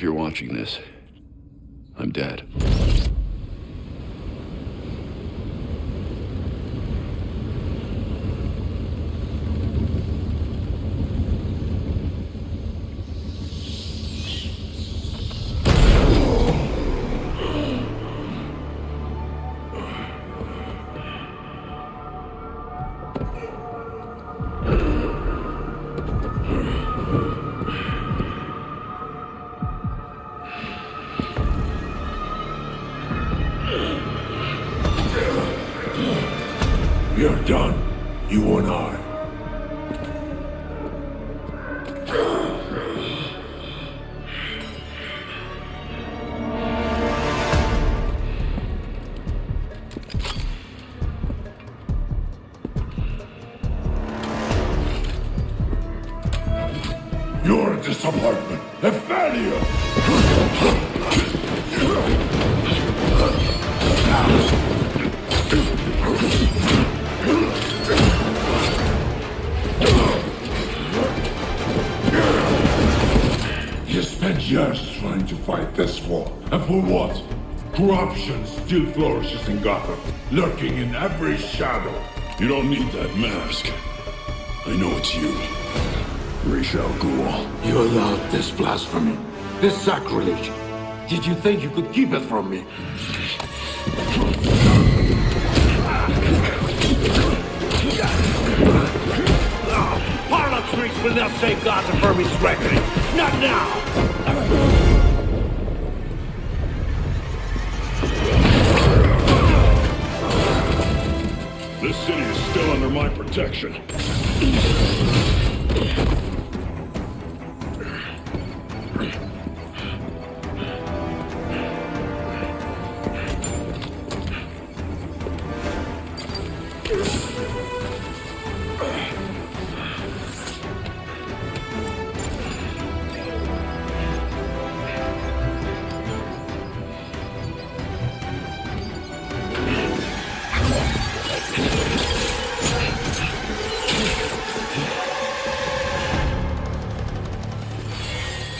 you're watching this, I'm dead. We're done, you and I. You're a disappointment, a failure! You spent years trying to fight this war, and for what? Corruption still flourishes in Gotham, lurking in every shadow. You don't need that mask. I know it's you. Ra's al Ghul. You allowed this blasphemy, this sacrilege. Did you think you could keep it from me? Parlor tricks will not save Gotham from his reckoning. Not now! This city is still under my protection.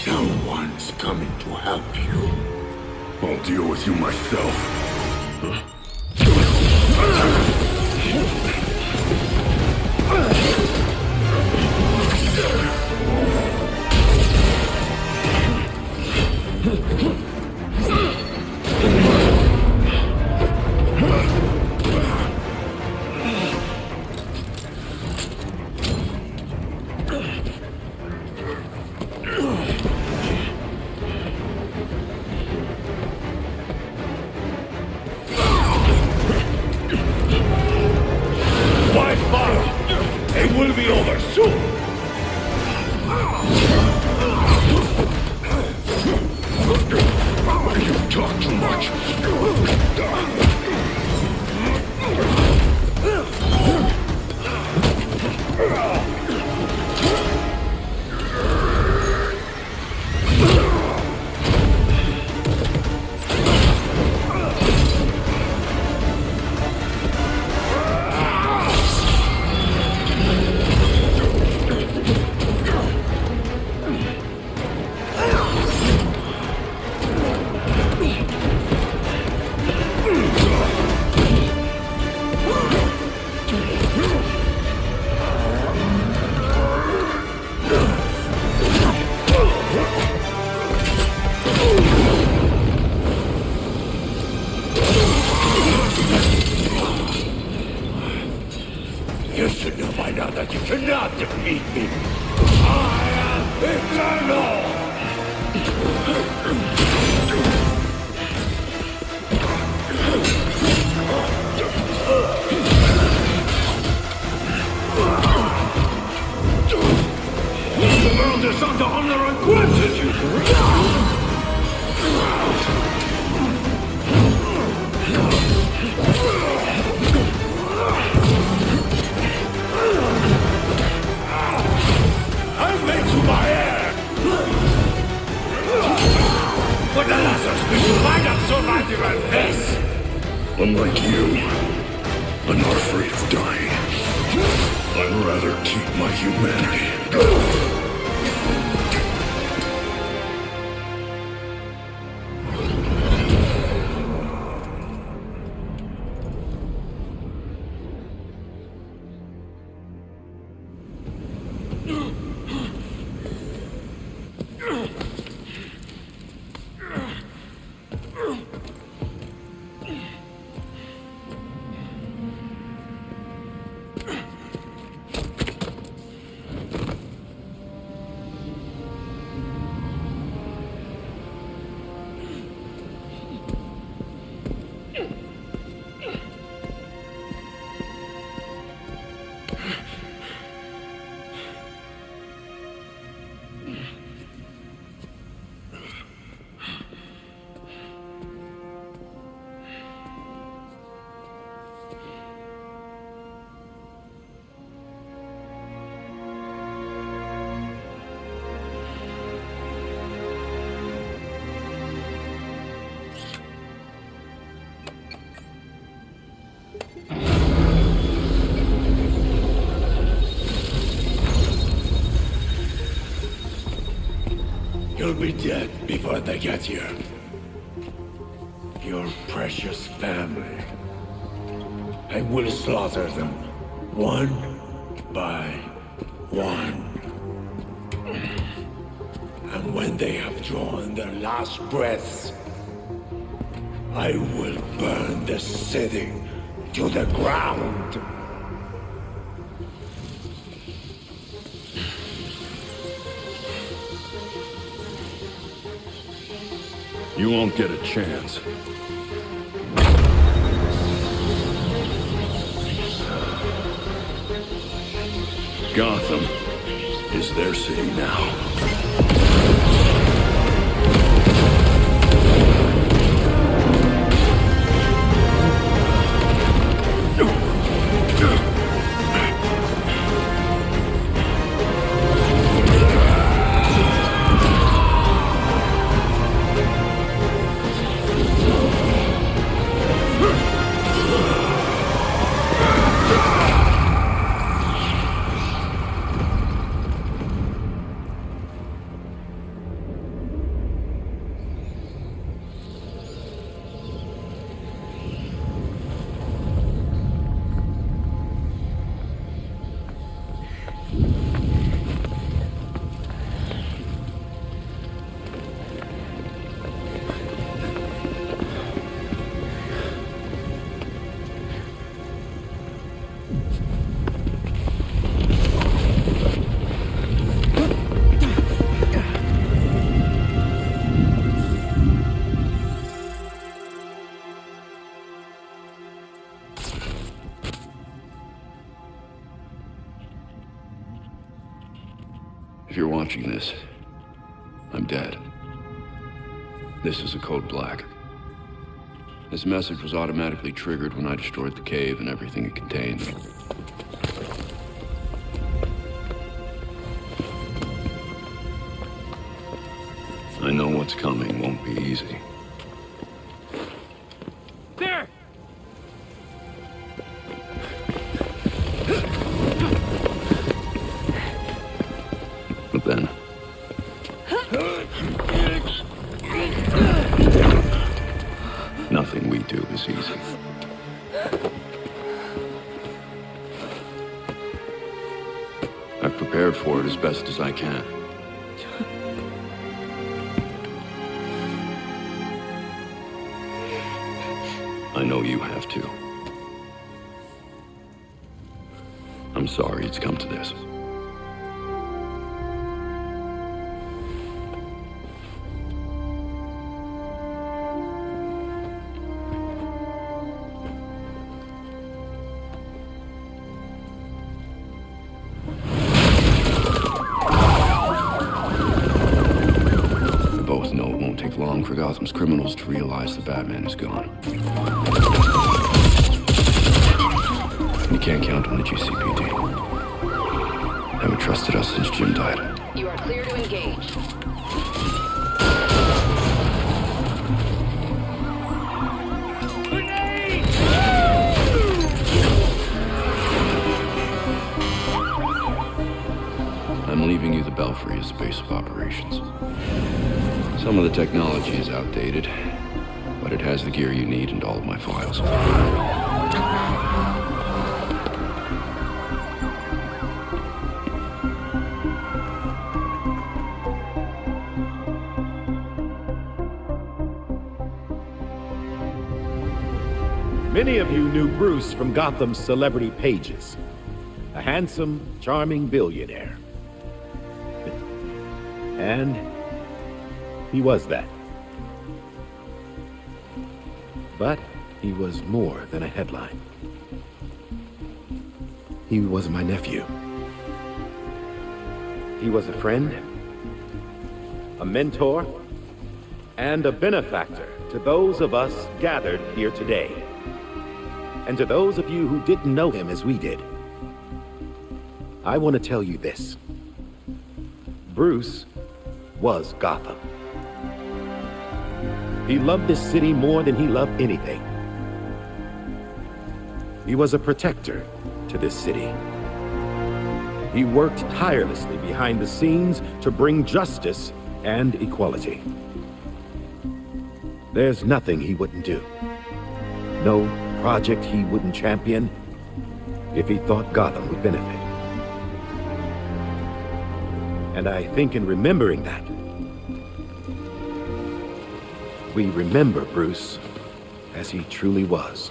No one's coming to help you. I'll deal with you myself. Why bother? It will be over soon! You talk too much. You should know by now that you cannot defeat me! I am eternal! The world is under honor and gratitude! I'm made to my air! What the lasers will you find out so mighty like this? Unlike you, I'm not afraid of dying. I'd rather keep my humanity. will be dead before they get here. Your precious family. I will slaughter them, one by one. And when they have drawn their last breaths, I will burn the city to the ground. You won't get a chance. Gotham is their city now. If you're watching this, I'm dead. This is a code black. This message was automatically triggered when I destroyed the cave and everything it contained. I know what's coming won't be easy. There! But then... nothing we do is easy. I've prepared for it as best as I can. I know you have too. I'm sorry it's come to this. We both know it won't take long for Gotham's criminals to realize the Batman is gone. You can't count on the GCPD. Haven't trusted us since Jim died. You are clear to engage. I'm leaving you the Belfry as base of operations. Some of the technology is outdated, but it has the gear you need and all of my files. Many of you knew Bruce from Gotham's celebrity pages. A handsome, charming billionaire. And he was that. But he was more than a headline. He was my nephew. He was a friend, a mentor, and a benefactor to those of us gathered here today. And to those of you who didn't know him as we did, I want to tell you this. Bruce was Gotham. He loved this city more than he loved anything. He was a protector to this city. He worked tirelessly behind the scenes to bring justice and equality. There's nothing he wouldn't do. No project he wouldn't champion if he thought Gotham would benefit. And I think in remembering that, we remember Bruce as he truly was.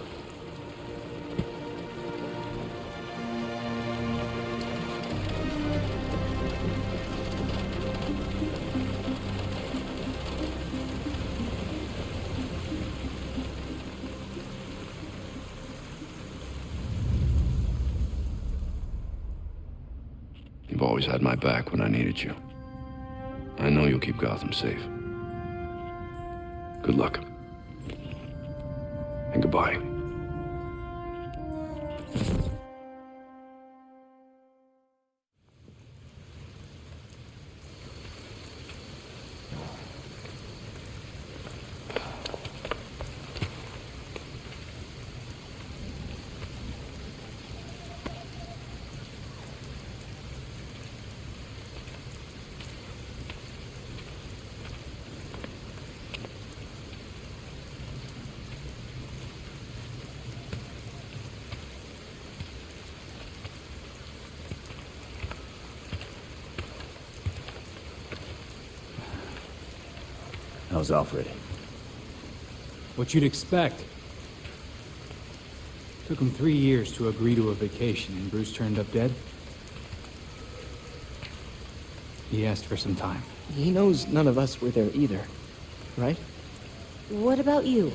You've always had my back when I needed you. I know you'll keep Gotham safe. Good luck. And goodbye. How's Alfred? What you'd expect. Took him 3 years to agree to a vacation, and Bruce turned up dead. He asked for some time. He knows none of us were there either, right? What about you?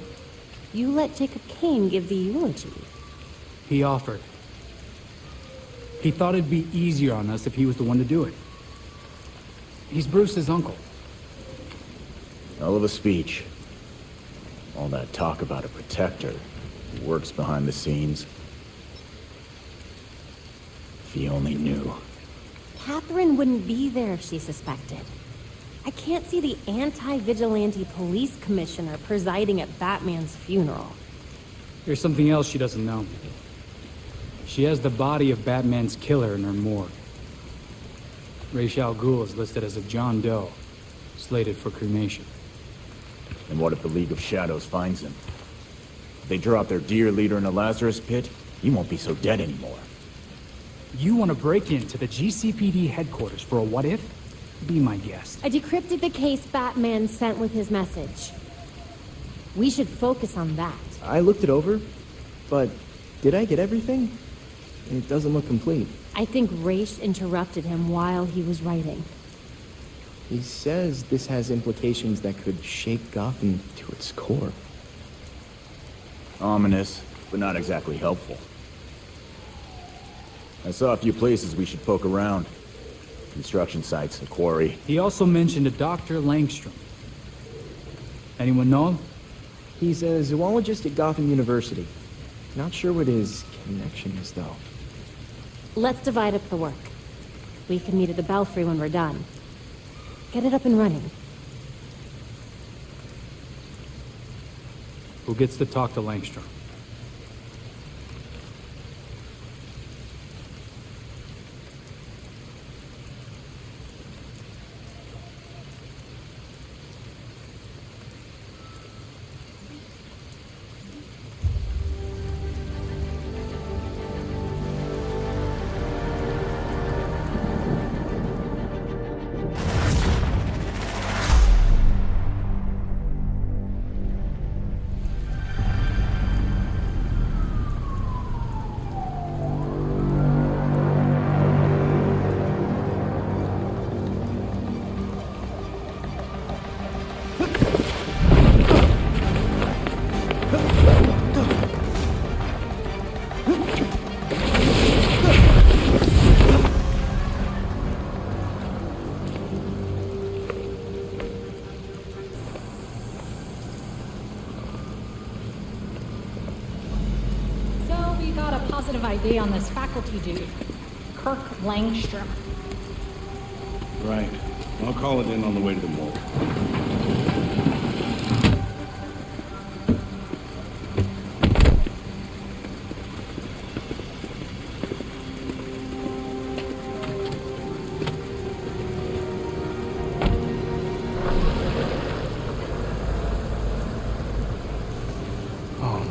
You let Jacob Kane give the eulogy. He offered. He thought it'd be easier on us if he was the one to do it. He's Bruce's uncle. Hell of a speech. All that talk about a protector who works behind the scenes. If he only knew. Catherine wouldn't be there if she suspected. I can't see the anti-vigilante police commissioner presiding at Batman's funeral. There's something else she doesn't know. She has the body of Batman's killer in her morgue. Ra's al Ghul is listed as a John Doe, slated for cremation. And what if the League of Shadows finds him? If they drop their dear leader in a Lazarus pit, he won't be so dead anymore. You want to break into the GCPD headquarters for a what-if? Be my guest. I decrypted the case Batman sent with his message. We should focus on that. I looked it over, but did I get everything? It doesn't look complete. I think Ra's interrupted him while he was writing. He says this has implications that could shake Gotham to its core. Ominous, but not exactly helpful. I saw a few places we should poke around. Construction sites, a quarry. He also mentioned a Dr. Langstrom. Anyone know him? He's a zoologist at Gotham University. Not sure what his connection is, though. Let's divide up the work. We can meet at the Belfry when we're done. Get it up and running. Who gets to talk to Langstrom? ID on this faculty dude, Kirk Langstrom. Right. I'll call it in on the way to the morgue.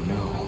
no.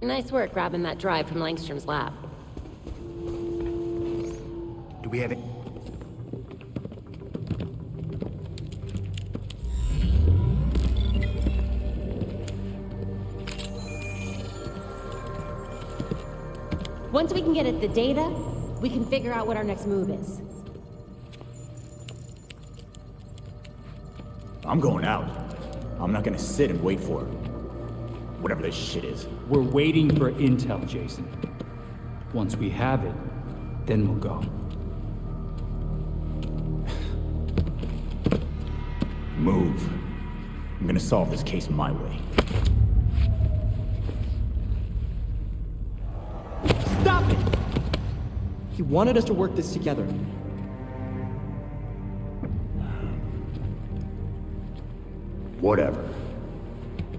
Nice work grabbing that drive from Langstrom's lab. Do we have it? Once we can get at the data, we can figure out what our next move is. I'm going out. I'm not gonna sit and wait for her. Whatever this shit is. We're waiting for intel, Jason. Once we have it, then we'll go. Move. I'm gonna solve this case my way. Stop it! He wanted us to work this together. Whatever.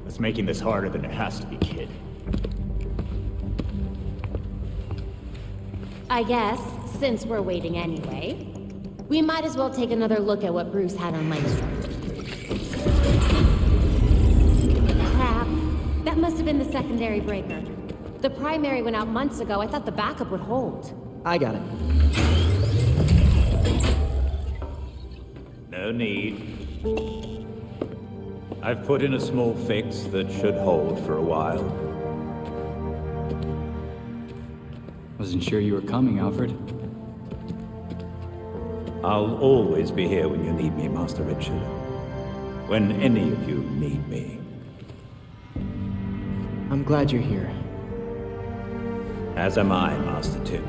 It's making this harder than it has to be, kid. I guess, since we're waiting anyway, we might as well take another look at what Bruce had on Langstrom. Crap. That must have been the secondary breaker. The primary went out months ago. I thought the backup would hold. I got it. No need. I've put in a small fix that should hold for a while. Wasn't sure you were coming, Alfred. I'll always be here when you need me, Master Richard. When any of you need me. I'm glad you're here. As am I, Master Tim.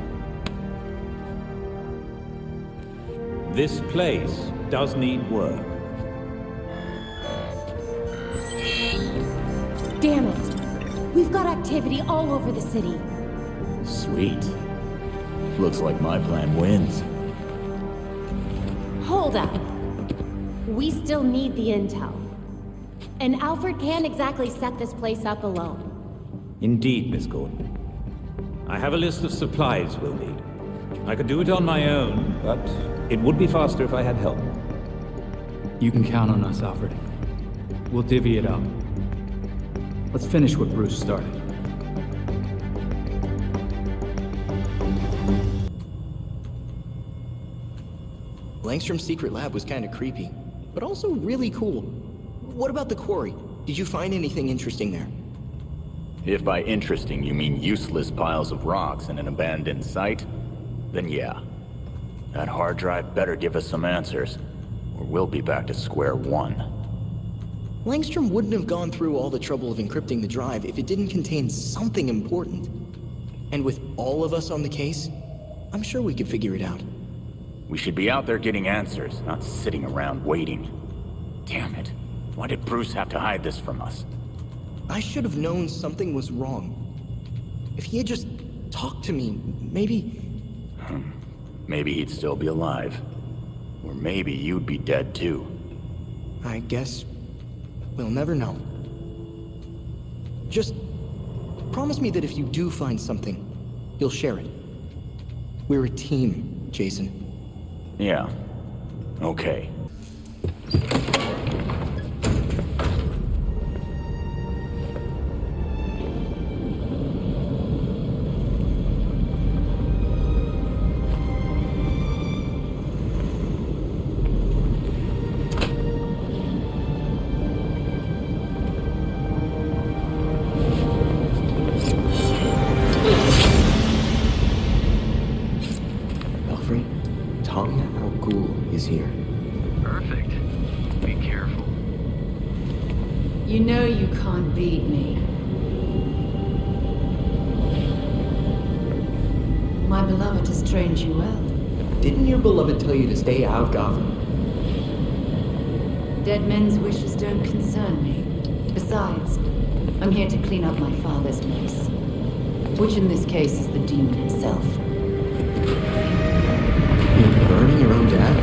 This place does need work. Damn it! We've got activity all over the city. Sweet. Looks like my plan wins. Hold up. We still need the intel. And Alfred can't exactly set this place up alone. Indeed, Miss Gordon. I have a list of supplies we'll need. I could do it on my own, but it would be faster if I had help. You can count on us, Alfred. We'll divvy it up. Let's finish what Bruce started. Langstrom's secret lab was kind of creepy, but also really cool. What about the quarry? Did you find anything interesting there? If by interesting you mean useless piles of rocks in an abandoned site, then yeah. That hard drive better give us some answers, or we'll be back to square one. Langstrom wouldn't have gone through all the trouble of encrypting the drive if it didn't contain something important. And with all of us on the case, I'm sure we could figure it out. We should be out there getting answers, not sitting around waiting. Damn it. Why did Bruce have to hide this from us? I should have known something was wrong. If he had just talked to me, maybe... Maybe he'd still be alive. Or maybe you'd be dead too. I guess we'll never know. Just promise me that if you do find something, you'll share it. We're a team, Jason. Yeah. Okay. Alfred, Talia Al Ghul is here. Perfect. Be careful. You know you can't beat me. My beloved has trained you well. Didn't your beloved tell you to stay out of Gotham? Dead men's wishes don't concern me. Besides, I'm here to clean up my father's mess. Which in this case is the demon himself. You're burning your own dad?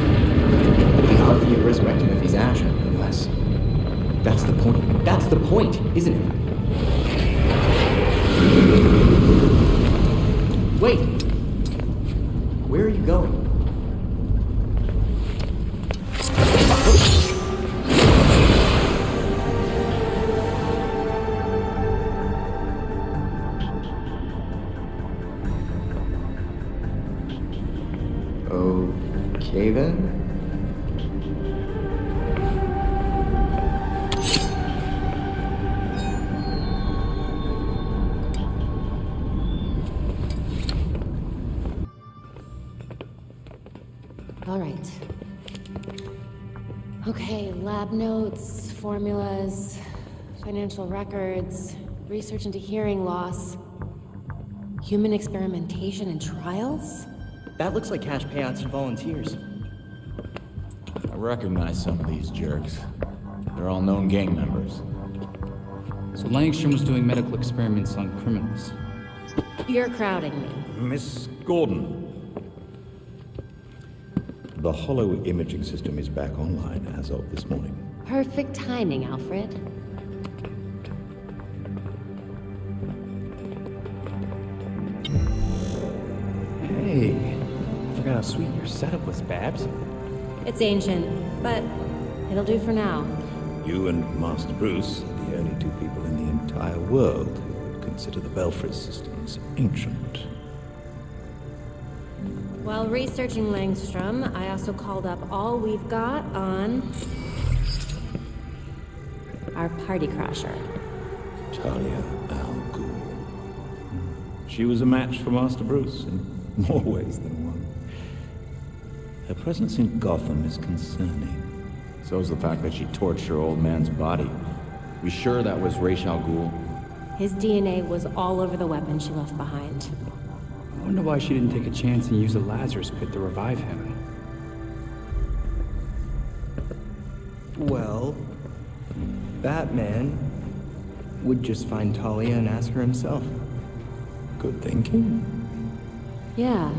It'd be hard to get resurrected if he's ashen, unless... That's the point. That's the point, isn't it? Wait! Where are you going? Okay then. All right. Okay, lab notes, formulas, financial records, research into hearing loss, human experimentation and trials? That looks like cash payouts to volunteers. I recognize some of these jerks. They're all known gang members. So Langstrom was doing medical experiments on criminals. You're crowding me. Miss Gordon. The hollow imaging system is back online as of this morning. Perfect timing, Alfred. Hey, I forgot how sweet your setup was, Babs. It's ancient, but it'll do for now. You and Master Bruce are the only two people in the entire world who would consider the Belfry systems ancient. While researching Langstrom, I also called up all we've got on our party crasher. Talia Al Ghul. She was a match for Master Bruce in more ways than one. Her presence in Gotham is concerning. So is the fact that she torched her old man's body. We sure that was Ra's al Ghul? His DNA was all over the weapon she left behind. I wonder why she didn't take a chance and use the Lazarus pit to revive him. Well, Batman would just find Talia and ask her himself. Good thinking. Yeah,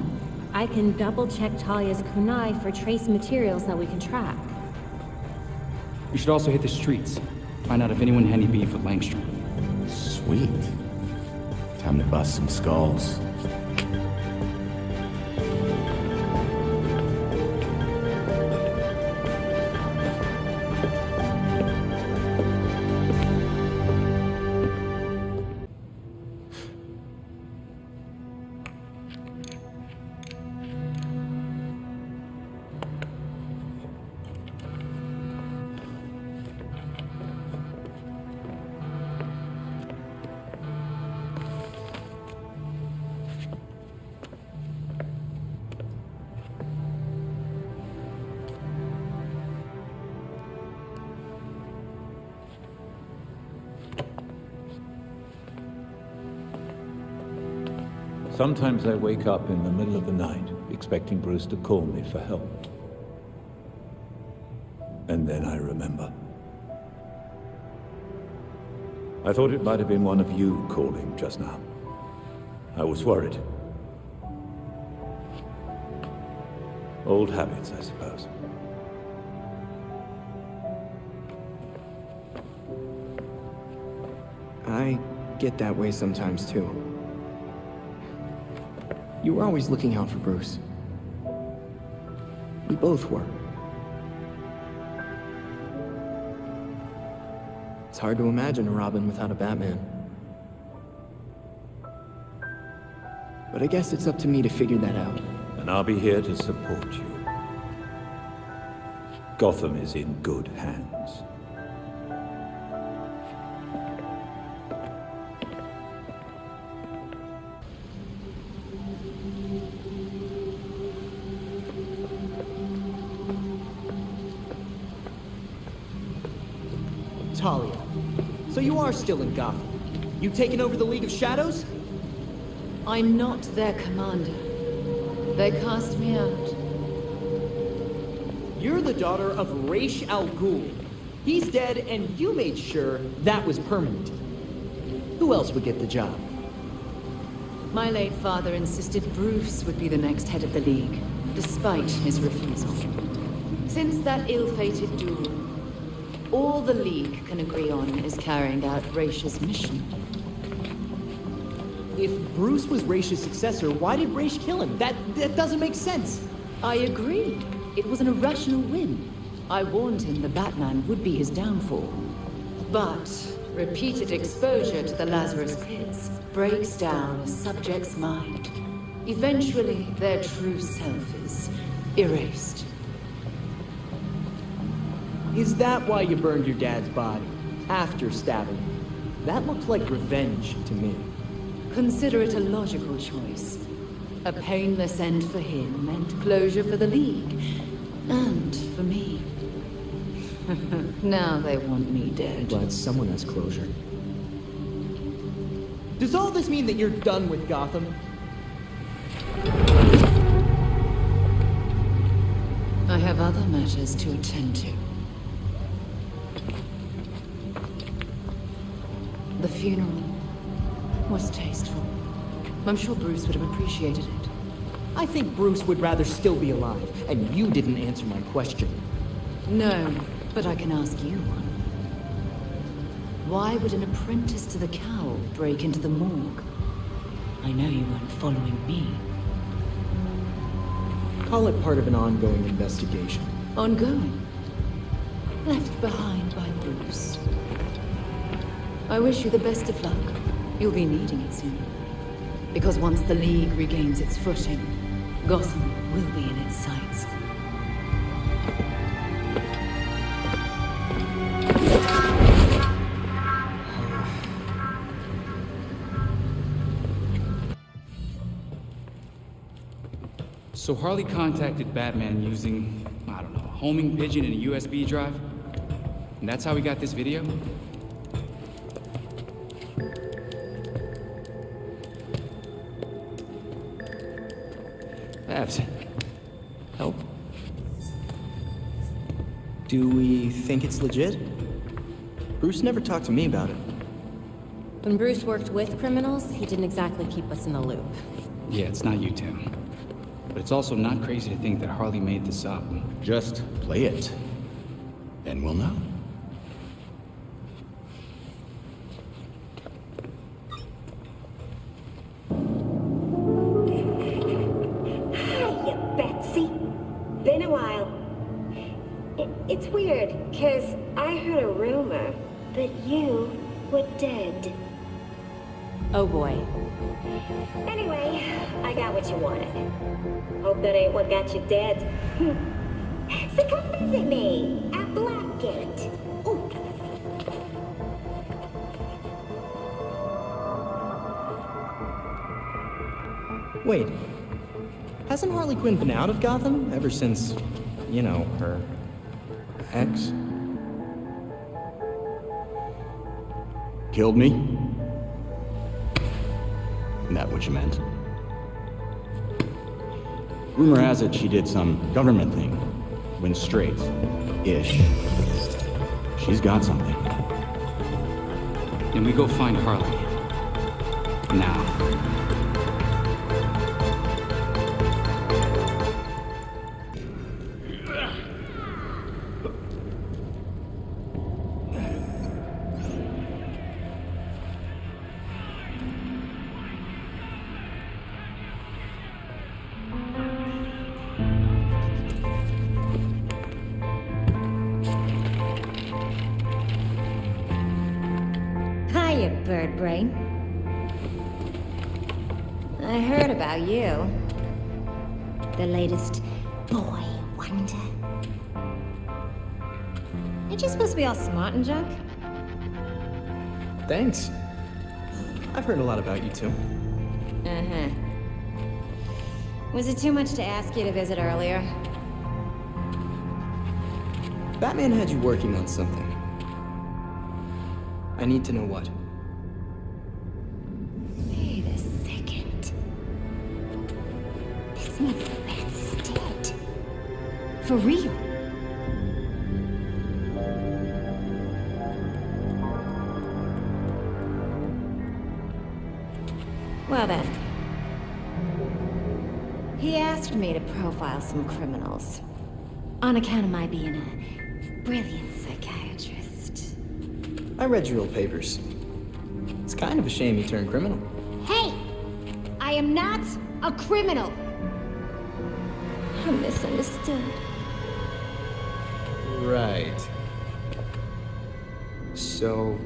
I can double-check Talia's kunai for trace materials that we can track. We should also hit the streets. Find out if anyone had any beef with Langstrom. Sweet. Time to bust some skulls. Sometimes I wake up in the middle of the night, expecting Bruce to call me for help. And then I remember. I thought it might have been one of you calling just now. I was worried. Old habits, I suppose. I get that way sometimes, too. You were always looking out for Bruce. We both were. It's hard to imagine a Robin without a Batman. But I guess it's up to me to figure that out. And I'll be here to support you. Gotham is in good hands. Talia, so you are still in Gotham. You taken over the League of Shadows? I'm not their commander. They cast me out. You're the daughter of Ra's al Ghul. He's dead, and you made sure that was permanent. Who else would get the job? My late father insisted Bruce would be the next head of the League, despite his refusal. Since that ill-fated duel, all the League can agree on is carrying out Ra's mission. If Bruce was Ra's successor, why did Ra's kill him? That doesn't make sense. I agreed. It was an irrational whim. I warned him the Batman would be his downfall. But repeated exposure to the Lazarus Pits breaks down a subject's mind. Eventually, their true self is erased. Is that why you burned your dad's body? After stabbing him? That looked like revenge to me. Consider it a logical choice. A painless end for him and closure for the League. And for me. Now they want me dead. Glad someone has closure. Does all this mean that you're done with Gotham? I have other matters to attend to. The funeral was tasteful. I'm sure Bruce would have appreciated it. I think Bruce would rather still be alive, and you didn't answer my question. No, but I can ask you one. Why would an apprentice to the cowl break into the morgue? I know you weren't following me. Call it part of an ongoing investigation. Ongoing? Left behind by Bruce. I wish you the best of luck. You'll be needing it soon. Because once the League regains its footing, Gotham will be in its sights. So Harley contacted Batman using, I don't know, a homing pigeon and a USB drive? And that's how we got this video? Babs, help. Do we think it's legit? Bruce never talked to me about it. When Bruce worked with criminals, he didn't exactly keep us in the loop. Yeah, it's not you, Tim. But it's also not crazy to think that Harley made this up. Just play it. Then we'll know. Hiya, Betsy. Been a while. It's weird, 'cause I heard a rumor that you were dead. Oh boy. Anyway, I got what you wanted. Hope that ain't what got you dead. So come visit me at Blackgate. Ooh. Wait. Hasn't Harley Quinn been out of Gotham ever since, you know, her ex? Killed me? Isn't that what you meant? Rumor has it she did some government thing. Went straight. Ish. She's got something. Then we go find Harley. Now. bird brain. I heard about you. The latest boy wonder. Ain't you supposed to be all smart and junk? Thanks. I've heard a lot about you too. Uh-huh. Was it too much to ask you to visit earlier? Batman had you working on something. I need to know what. Wait a second. This means the Bats is dead. For real. Well then. He asked me to profile some criminals. On account of my being a brilliant psychiatrist. I read your old papers. It's kind of a shame you turned criminal. Hey! I am not a criminal! I'm misunderstood. Right. So,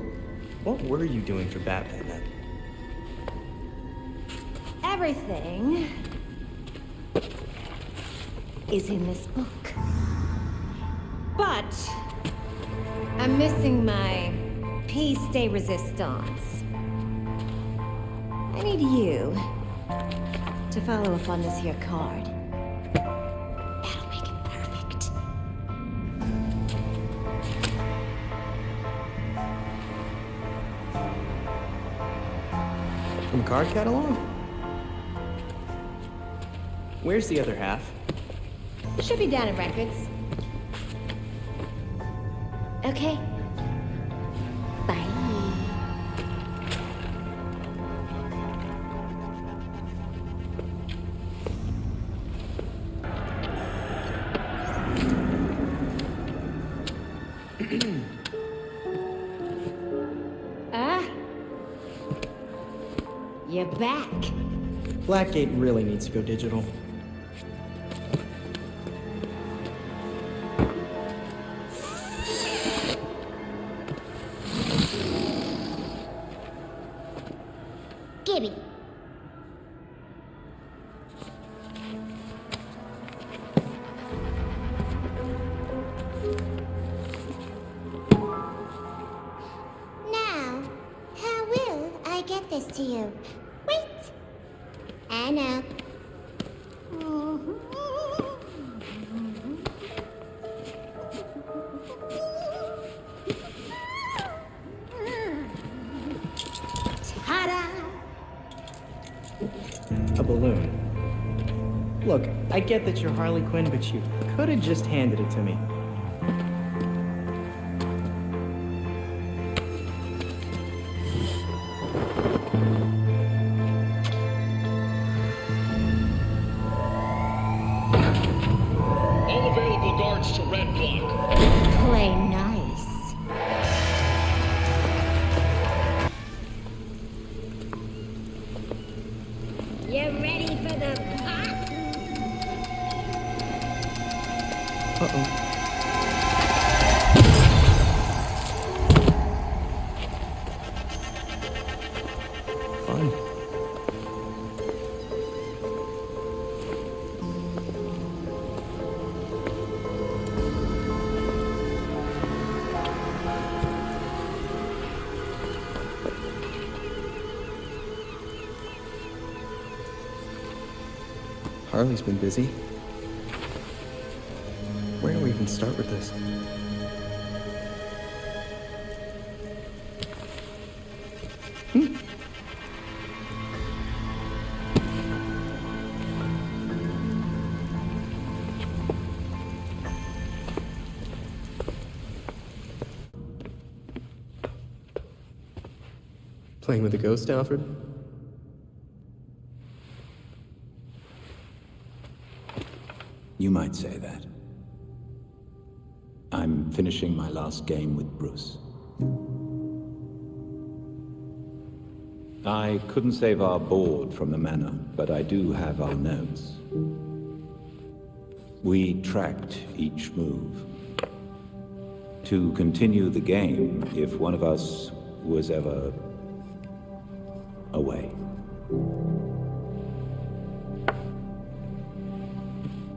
what were you doing for Batman then? Everything is in this book. But I'm missing my piece de resistance. I need you to follow up on this here card. That'll make it perfect. From card catalog? Where's the other half? Should be down in records. Okay. Bye. You're back. Blackgate really needs to go digital. Gibby. Now, how will I get this to you? Wait! I know. Ta-da! A balloon. Look, I get that you're Harley Quinn, but you could have just handed it to me. All available guards to Red Block. Play nice. You ready for the pop? Uh-oh. Fun. Harley's been busy. Where do we even start with this? Playing with a ghost, Alfred? You might say that. I'm finishing my last game with Bruce. I couldn't save our board from the manor, but I do have our notes. We tracked each move. To continue the game, if one of us was ever away.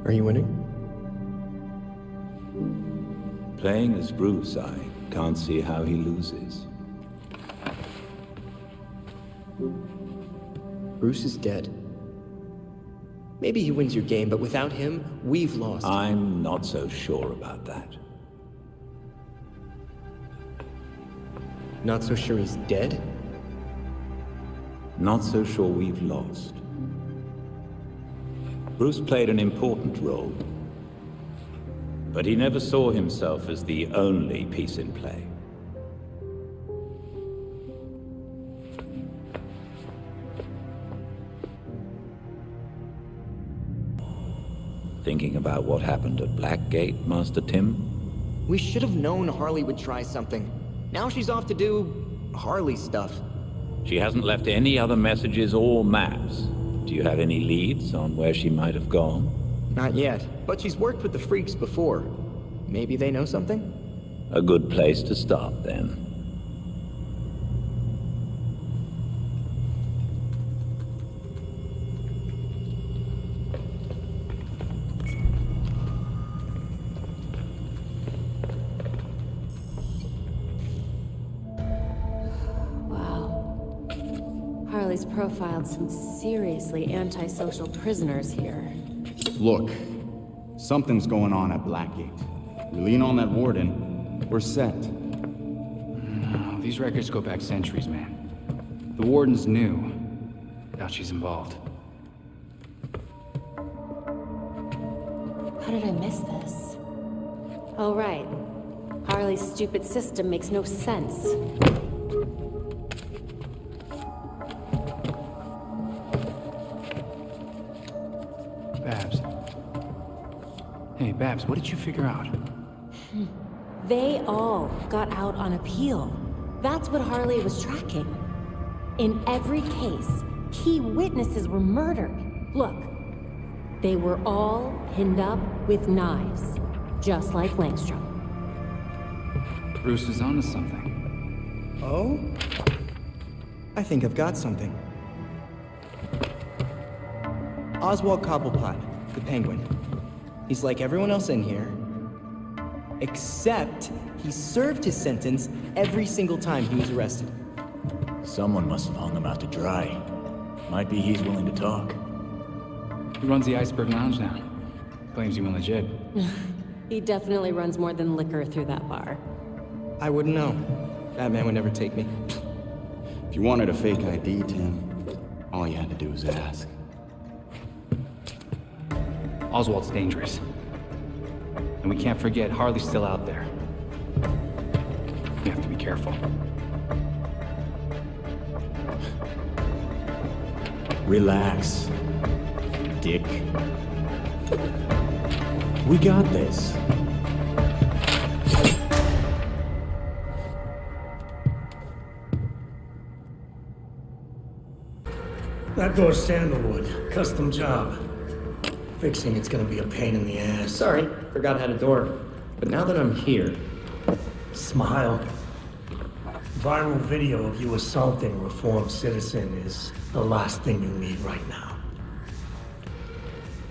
Are you winning? Playing as Bruce, I can't see how he loses. Bruce is dead. Maybe he wins your game, but without him, we've lost. I'm not so sure about that. Not so sure he's dead? Not so sure we've lost. Bruce played an important role, but he never saw himself as the only piece in play. Thinking about what happened at Blackgate, Master Tim? We should have known Harley would try something. Now she's off to do Harley stuff. She hasn't left any other messages or maps. Do you have any leads on where she might have gone? Not yet, but she's worked with the freaks before. Maybe they know something? A good place to start, then. Harley's profiled some seriously antisocial prisoners here. Look, something's going on at Blackgate. We lean on that warden, we're set. No, these records go back centuries, man. The warden's new. Doubt she's involved. How did I miss this? Oh, right. Harley's stupid system makes no sense. Hey, Babs, what did you figure out? They all got out on appeal. That's what Harley was tracking. In every case, key witnesses were murdered. Look, they were all pinned up with knives, just like Langstrom. Bruce is onto something. Oh? I think I've got something. Oswald Cobblepot, the Penguin. He's like everyone else in here, except he served his sentence every single time he was arrested. Someone must have hung him out to dry. Might be he's willing to talk. He runs the Iceberg Lounge now. Claims he went legit. He definitely runs more than liquor through that bar. I wouldn't know. That man would never take me. If you wanted a fake ID, Tim, all you had to do was ask. Oswald's dangerous. And we can't forget Harley's still out there. We have to be careful. Relax, Dick. We got this. That door's sandalwood. Custom job. Fixing it's gonna be a pain in the ass. Sorry, forgot I had a door. But now that I'm here... Smile. Viral video of you assaulting a reformed citizen is the last thing you need right now.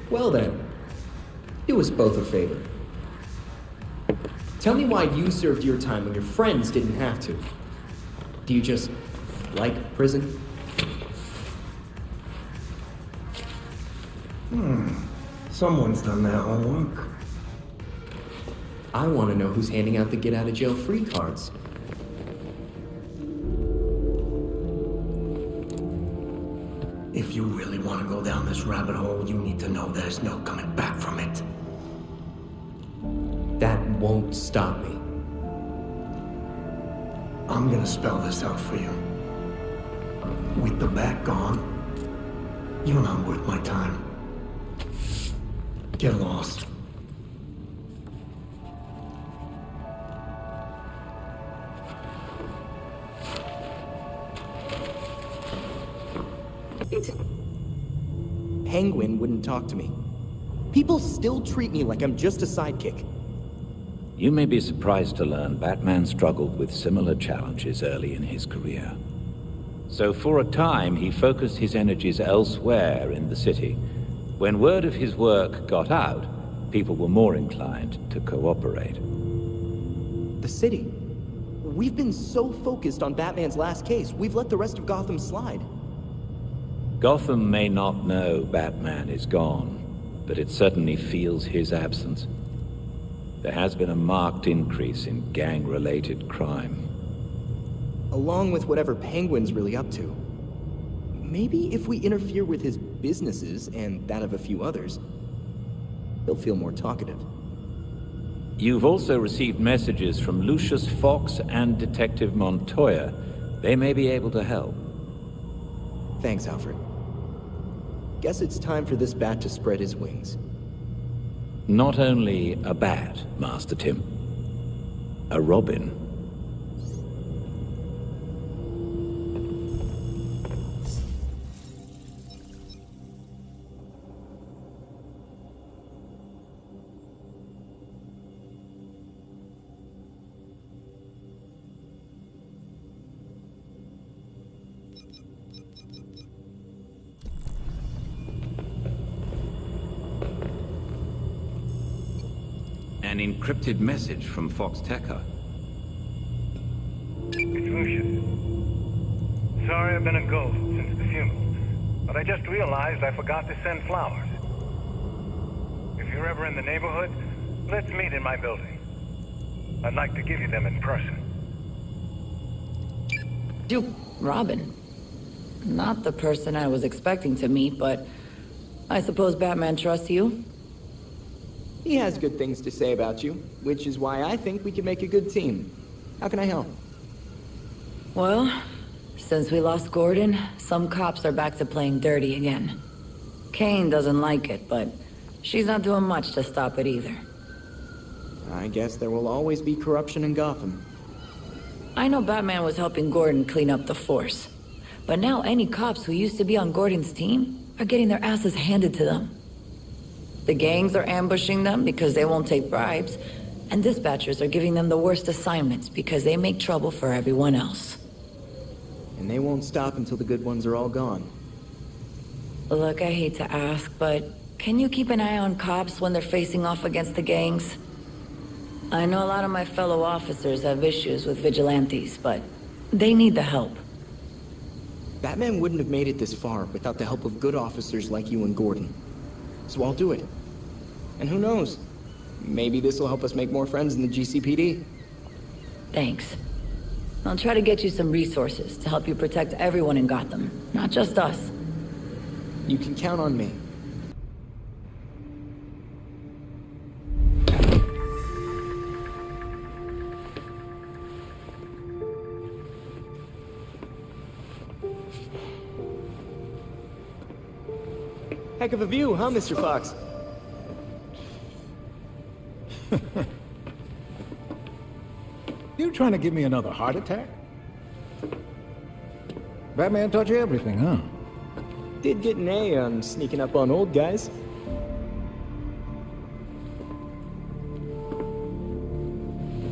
Well then, do us both a favor. Tell me why you served your time when your friends didn't have to. Do you just like prison? Someone's done their homework. I want to know who's handing out the get-out-of-jail-free cards. If you really want to go down this rabbit hole, you need to know there's no coming back from it. That won't stop me. I'm gonna spell this out for you. With the bat gone, you're not worth my time. Get lost. Penguin wouldn't talk to me. People still treat me like I'm just a sidekick. You may be surprised to learn Batman struggled with similar challenges early in his career. So for a time, he focused his energies elsewhere in the city. When word of his work got out, people were more inclined to cooperate. The city. We've been so focused on Batman's last case, we've let the rest of Gotham slide. Gotham may not know Batman is gone, but it certainly feels his absence. There has been a marked increase in gang-related crime. Along with whatever Penguin's really up to. Maybe if we interfere with his businesses, and that of a few others, he'll feel more talkative. You've also received messages from Lucius Fox and Detective Montoya. They may be able to help. Thanks, Alfred. Guess it's time for this bat to spread his wings. Not only a bat, Master Tim. A robin. An encrypted message from Fox Techer. It's Lucius. Sorry I've been a ghost since the funeral, but I just realized I forgot to send flowers. If you're ever in the neighborhood, let's meet in my building. I'd like to give you them in person. You, Robin. Not the person I was expecting to meet, but I suppose Batman trusts you? He has good things to say about you, which is why I think we could make a good team. How can I help? Well, since we lost Gordon, some cops are back to playing dirty again. Kane doesn't like it, but she's not doing much to stop it either. I guess there will always be corruption in Gotham. I know Batman was helping Gordon clean up the force, but now any cops who used to be on Gordon's team are getting their asses handed to them. The gangs are ambushing them because they won't take bribes, and dispatchers are giving them the worst assignments because they make trouble for everyone else. And they won't stop until the good ones are all gone. Look, I hate to ask, but can you keep an eye on cops when they're facing off against the gangs? I know a lot of my fellow officers have issues with vigilantes, but they need the help. Batman wouldn't have made it this far without the help of good officers like you and Gordon. So I'll do it. And who knows? Maybe this will help us make more friends in the GCPD. Thanks. I'll try to get you some resources to help you protect everyone in Gotham, not just us. You can count on me. Heck of a view, huh, Mr. Fox? You trying to give me another heart attack? Batman taught you everything, huh? Did get an A on sneaking up on old guys.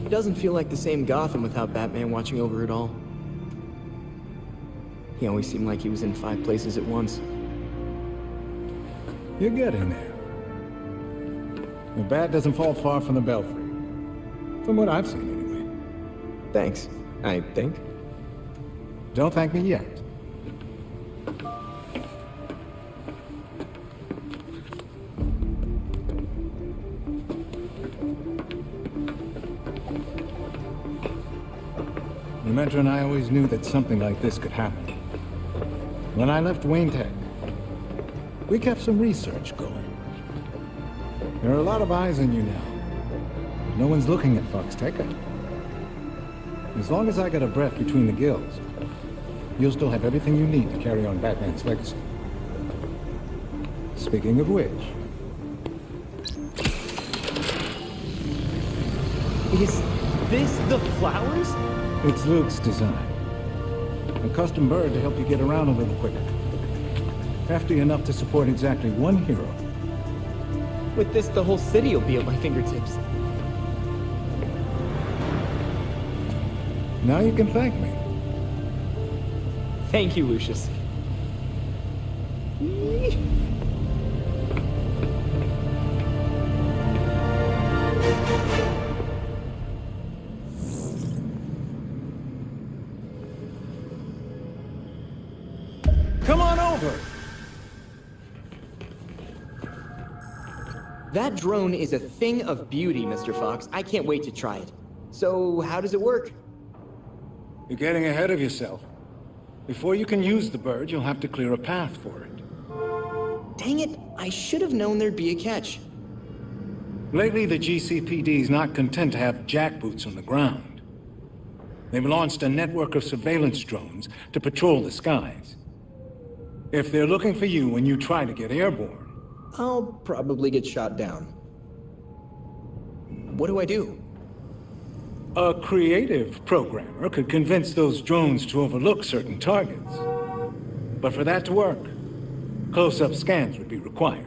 It doesn't feel like the same Gotham without Batman watching over it all. He always seemed like he was in 5 places at once. You're getting there. The bat doesn't fall far from the belfry. From what I've seen, anyway. Thanks, I think. Don't thank me yet. The Metro and I always knew that something like this could happen. When I left Wayne Tech, we kept some research going. There are a lot of eyes on you now, but no one's looking at Fox Techer. As long as I got a breath between the gills, you'll still have everything you need to carry on Batman's legacy. Speaking of which... Is this the flowers? It's Luke's design. A custom bird to help you get around a little quicker. Hefty enough to support exactly one hero. With this, the whole city will be at my fingertips. Now you can thank me. Thank you, Lucius. Come on over! That drone is a thing of beauty, Mr. Fox. I can't wait to try it. So, how does it work? You're getting ahead of yourself. Before you can use the bird, you'll have to clear a path for it. Dang it, I should have known there'd be a catch. Lately, the GCPD's not content to have jackboots on the ground. They've launched a network of surveillance drones to patrol the skies. If they're looking for you when you try to get airborne, I'll probably get shot down. What do I do? a creative programmer could convince those drones to overlook certain targets. But for that to work, close-up scans would be required.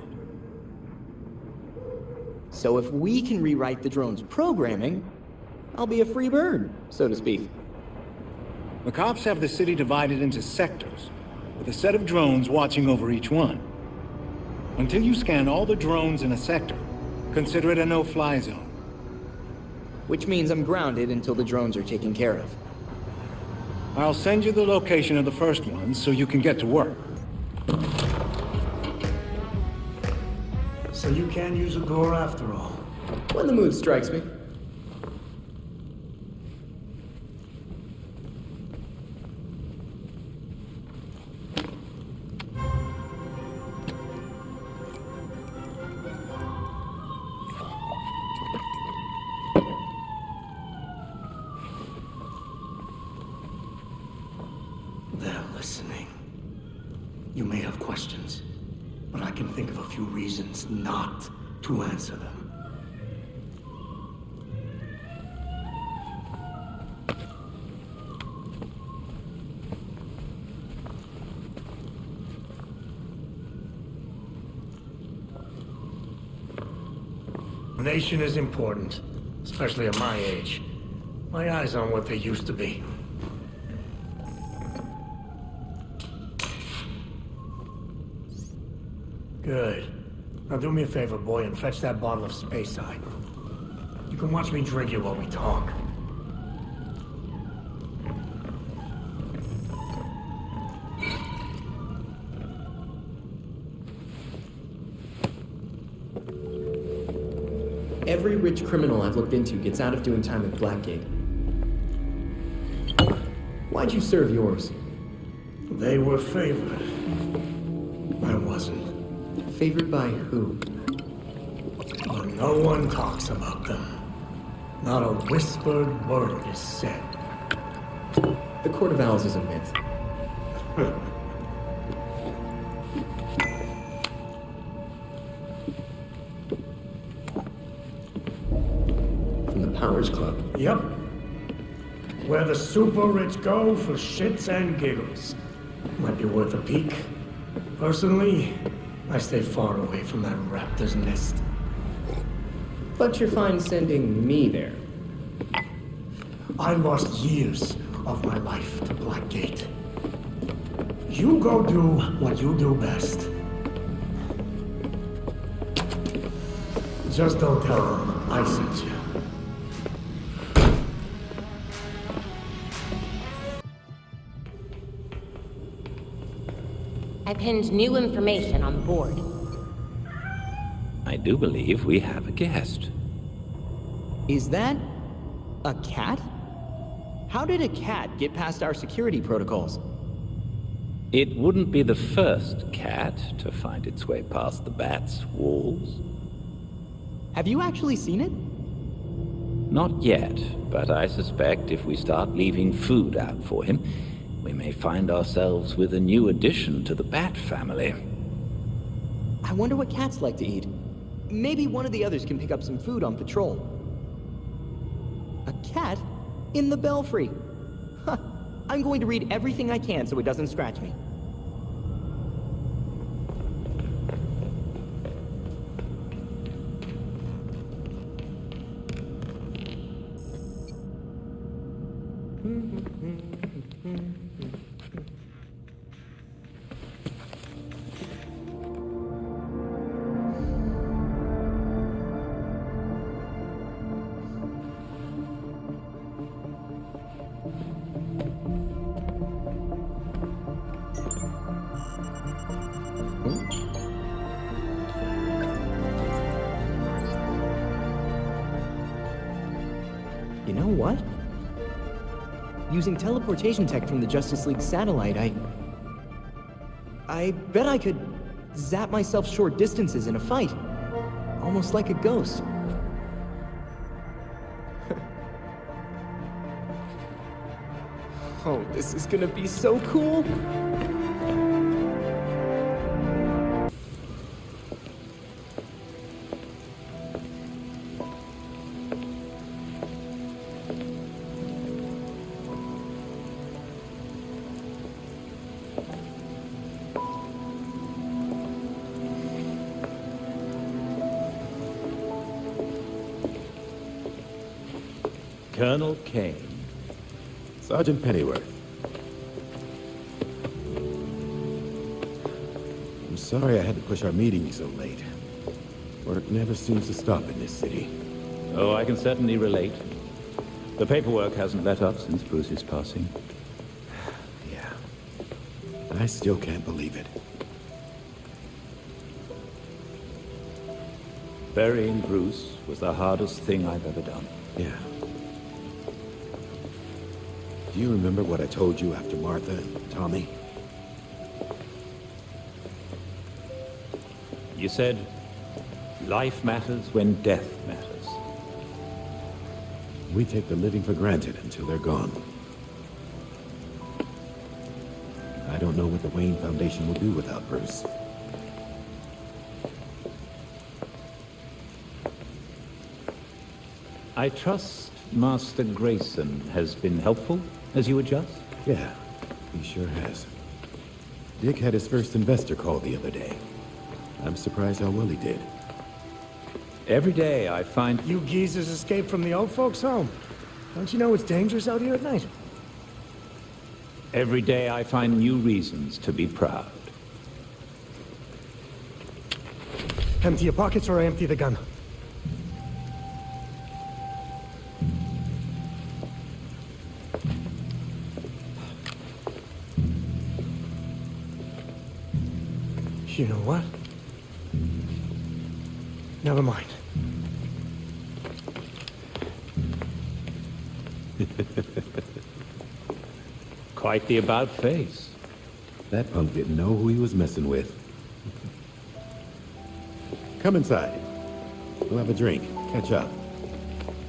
So if we can rewrite the drone's programming, I'll be a free bird, so to speak. The cops have the city divided into sectors, with a set of drones watching over each one. Until you scan all the drones in a sector, consider it a no-fly zone. Which means I'm grounded until the drones are taken care of. I'll send you the location of the first one so you can get to work. So you can use a gore after all. When the mood strikes me. They're listening. You may have questions, but I can think of a few reasons not to answer them. A nation is important, especially at my age. My eyes aren't what they used to be. Good. Now do me a favor, boy, and fetch that bottle of Space Eye. You can watch me drink it while we talk. Every rich criminal I've looked into gets out of doing time at Blackgate. Why'd you serve yours? They were favored. I wasn't. Favored by who? But no one talks about them. Not a whispered word is said. The Court of Owls is a myth. From the Powers Club? Yep. Where the super rich go for shits and giggles. Might be worth a peek. Personally, I stay far away from that raptor's nest. But you're fine sending me there. I lost years of my life to Blackgate. You go do what you do best. Just don't tell them I sent you. I pinned new information on the board. I do believe we have a guest. Is that a cat? How did a cat get past our security protocols? It wouldn't be the first cat to find its way past the bat's walls. Have you actually seen it? Not yet, but I suspect if we start leaving food out for him, we may find ourselves with a new addition to the bat family. I wonder what cats like to eat. Maybe one of the others can pick up some food on patrol. A cat in the belfry. Huh. I'm going to read everything I can so it doesn't scratch me. You know what? Using teleportation tech from the Justice League satellite, I bet I could zap myself short distances in a fight. Almost like a ghost. Oh, this is gonna be so cool! Colonel Kane. Sergeant Pennyworth. I'm sorry I had to push our meeting so late. Work never seems to stop in this city. Oh, I can certainly relate. The paperwork hasn't let up since Bruce's passing. Yeah. I still can't believe it. Burying Bruce was the hardest thing I've ever done. Yeah. Do you remember what I told you after Martha and Tommy? You said, life matters when death matters. We take the living for granted until they're gone. I don't know what the Wayne Foundation will do without Bruce. I trust Master Grayson has been helpful as you adjust? Yeah, he sure has. Dick had his first investor call the other day. I'm surprised how well he did. Every day I find... You geezers escaped from the old folks' home. Don't you know it's dangerous out here at night? Every day I find new reasons to be proud. Empty your pockets or I empty the gun. You know what? Never mind. Quite the about-face. That punk didn't know who he was messing with. Come inside. We'll have a drink. Catch up.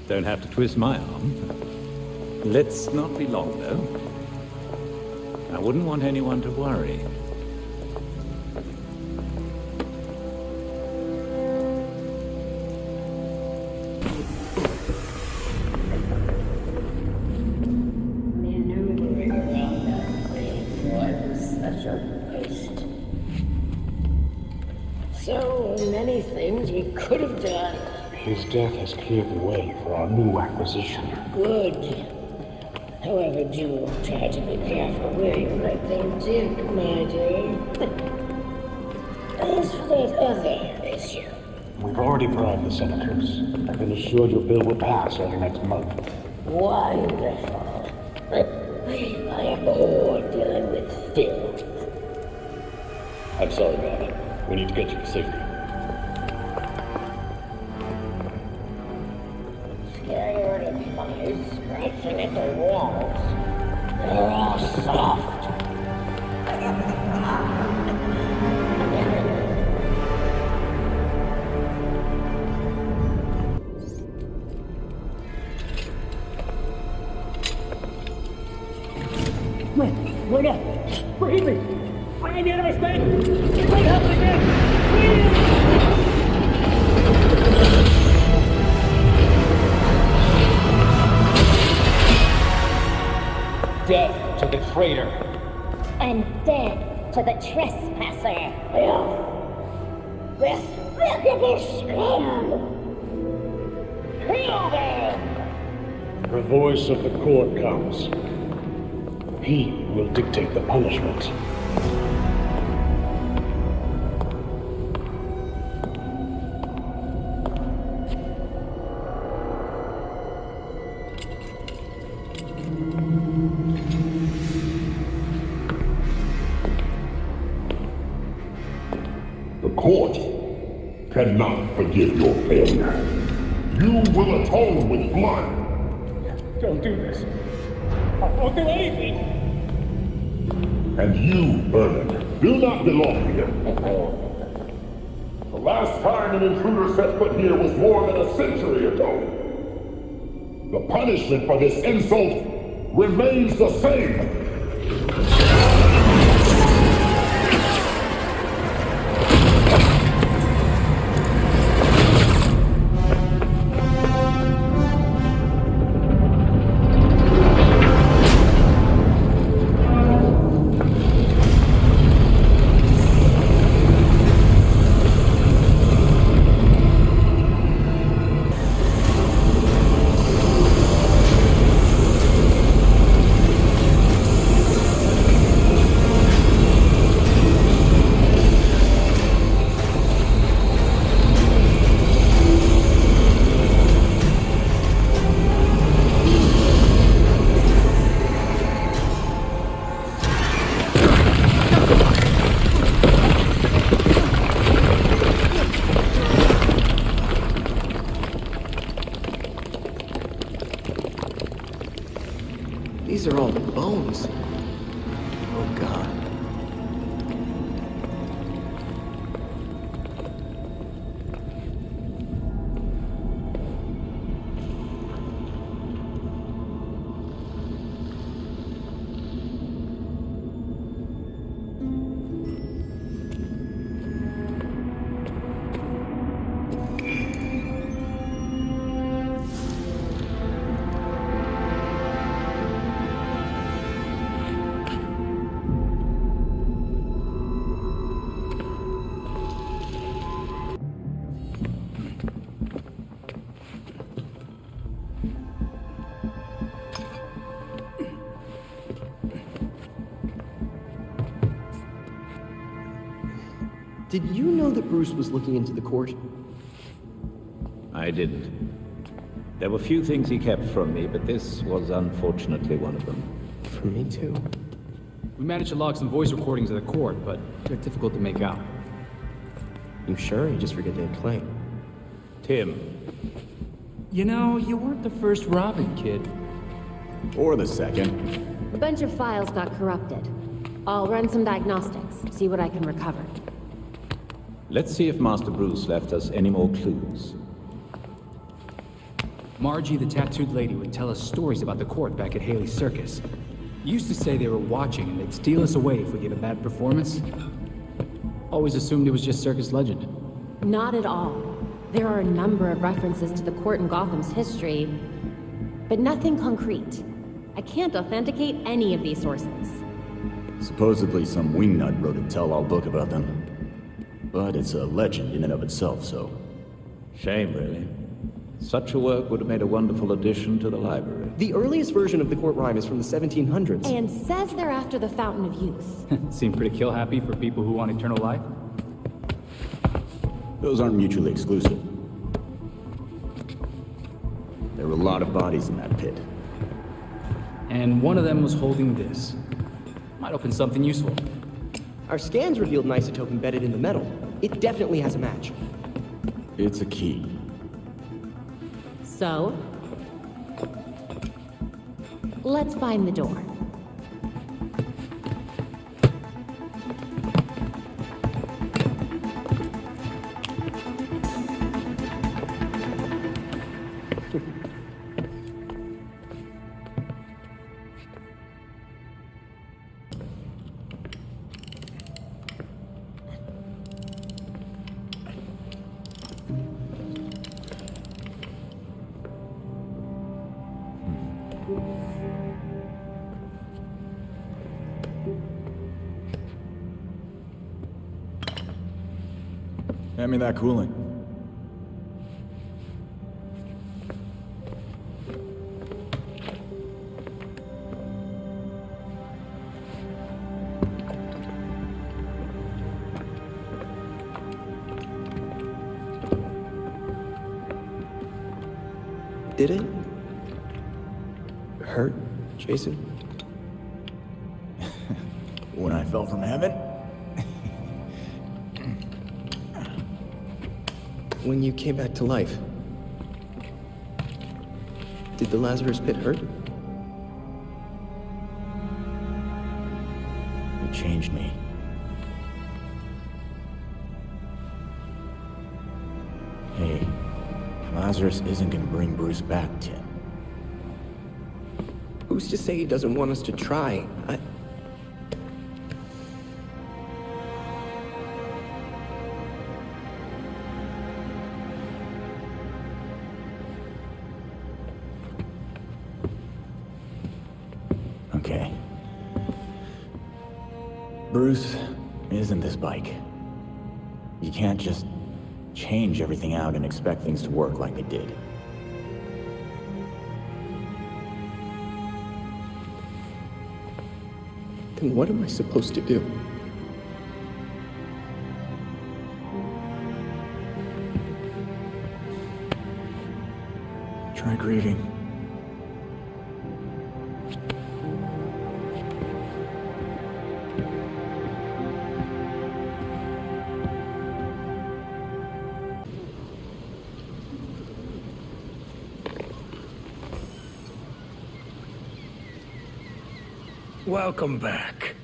Don't have to twist my arm. Let's not be long, though. I wouldn't want anyone to worry. So many things we could have done. His death has cleared the way for our new acquisition. Good. However, do try to be careful where you let them dig, my dear. As for that other issue... We've already bribed the senators. I've been assured your bill will pass early next month. Wonderful. I am bored dealing with filth. I'm sorry, man. We need to get you to safety. Scared of flies scratching at the walls. They're all soft. Wait up! Believe me! I need a mistake! Wait up again! Death to the traitor! And death to the trespasser! Despicable scum! Kill them! The voice of the court comes. He will dictate the punishment. The court cannot forgive your failure. You will atone with blood. Don't do this. I won't do anything. And you, Bernard, do not belong here. The last time an intruder set foot here was more than a century ago. The punishment for this insult remains the same. These are all bones. Oh, God. Did you know that Bruce was looking into the court? I didn't. There were few things he kept from me, but this was unfortunately one of them. For me too. We managed to log some voice recordings of the court, but they're difficult to make out. You sure? You just forget they play. Tim. You know, you weren't the first Robin, kid. Or the second. A bunch of files got corrupted. I'll run some diagnostics, see what I can recover. Let's see if Master Bruce left us any more clues. Margie, the tattooed lady, would tell us stories about the court back at Haley's Circus. Used to say they were watching and they'd steal us away if we gave a bad performance. Always assumed it was just circus legend. Not at all. There are a number of references to the court in Gotham's history, but nothing concrete. I can't authenticate any of these sources. Supposedly some wingnut wrote a tell-all book about them. But it's a legend in and of itself, so... Shame, really. Such a work would have made a wonderful addition to the library. The earliest version of the court rhyme is from the 1700s. And says they're after the Fountain of Youth. Seem pretty kill-happy for people who want eternal life. Those aren't mutually exclusive. There were a lot of bodies in that pit. And one of them was holding this. Might open something useful. Our scans revealed an isotope embedded in the metal. It definitely has a match. It's a key. So? Let's find the door. Hand me that cooling. Did it? Hurt, Jason? When I fell from heaven? When you came back to life? Did the Lazarus Pit hurt? It changed me. Hey, Lazarus isn't gonna bring Bruce back, Tim. Who's to say he doesn't want us to try? Okay. Bruce isn't this bike. You can't just change everything out and expect things to work like they did. Then what am I supposed to do? Try grieving. Welcome back.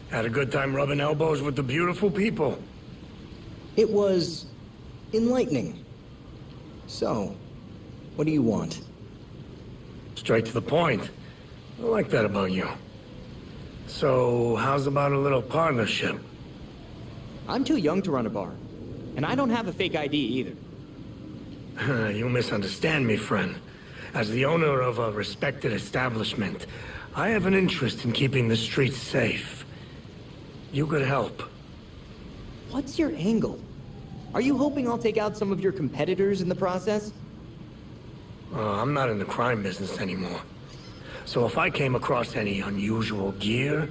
Had a good time rubbing elbows with the beautiful people. It was enlightening. So, what do you want? Straight to the point. I like that about you. So, how's about a little partnership? I'm too young to run a bar. And I don't have a fake ID either. You misunderstand me, friend. As the owner of a respected establishment, I have an interest in keeping the streets safe. You could help. What's your angle? Are you hoping I'll take out some of your competitors in the process? I'm not in the crime business anymore. So if I came across any unusual gear,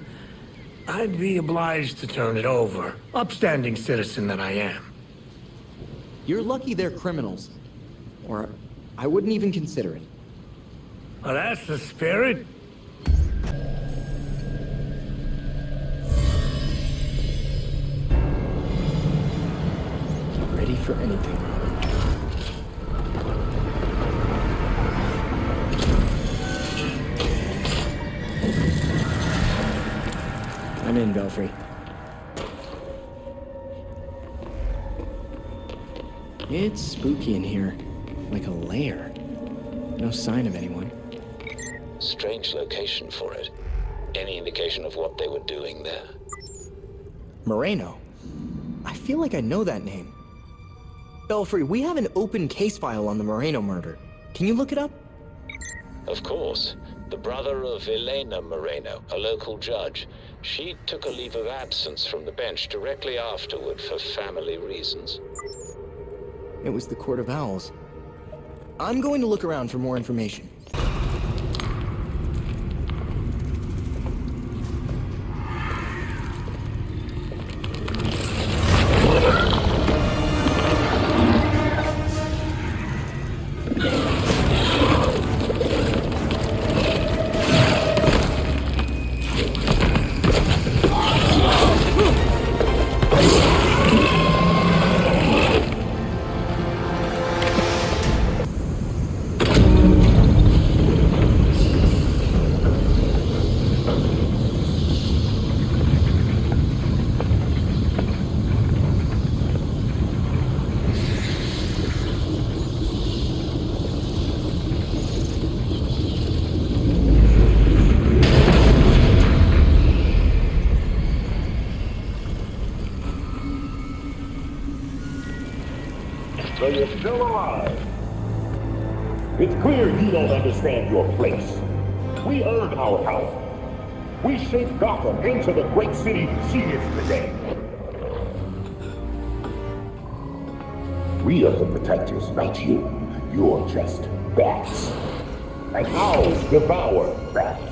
I'd be obliged to turn it over. Upstanding citizen that I am. You're lucky they're criminals. Or I wouldn't even consider it. Well, that's the spirit. Ready for anything. I'm in, Belfry. It's spooky in here. Like a lair. No sign of anyone. Strange location for it. Any indication of what they were doing there? Moreno? I feel like I know that name. Belfry, we have an open case file on the Moreno murder. Can you look it up? Of course. The brother of Elena Moreno, a local judge. She took a leave of absence from the bench directly afterward for family reasons. It was the Court of Owls. I'm going to look around for more information. So you're still alive. It's clear you don't understand your place. We earned our power. We shaped Gotham into the great city she is today. We are the protectors, not you. You're just bats. And owls devour bats.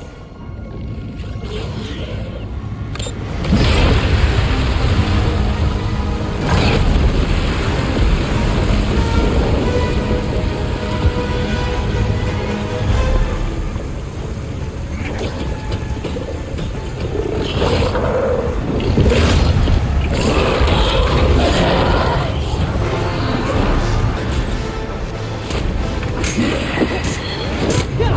Yeah!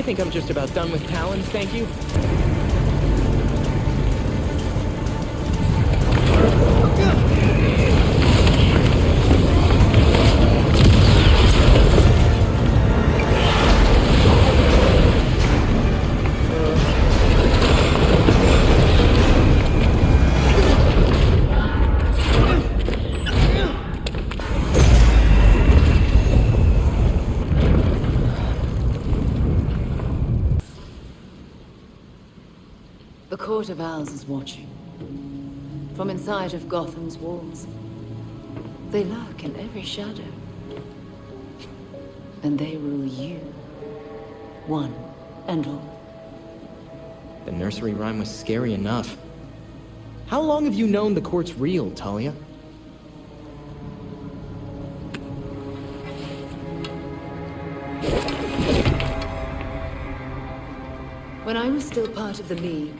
think I'm just about done with Talons, thank you. The Court of Owls is watching. From inside of Gotham's walls. They lurk in every shadow. And they rule you. One and all. The nursery rhyme was scary enough. How long have you known the court's real, Talia? When I was still part of the League,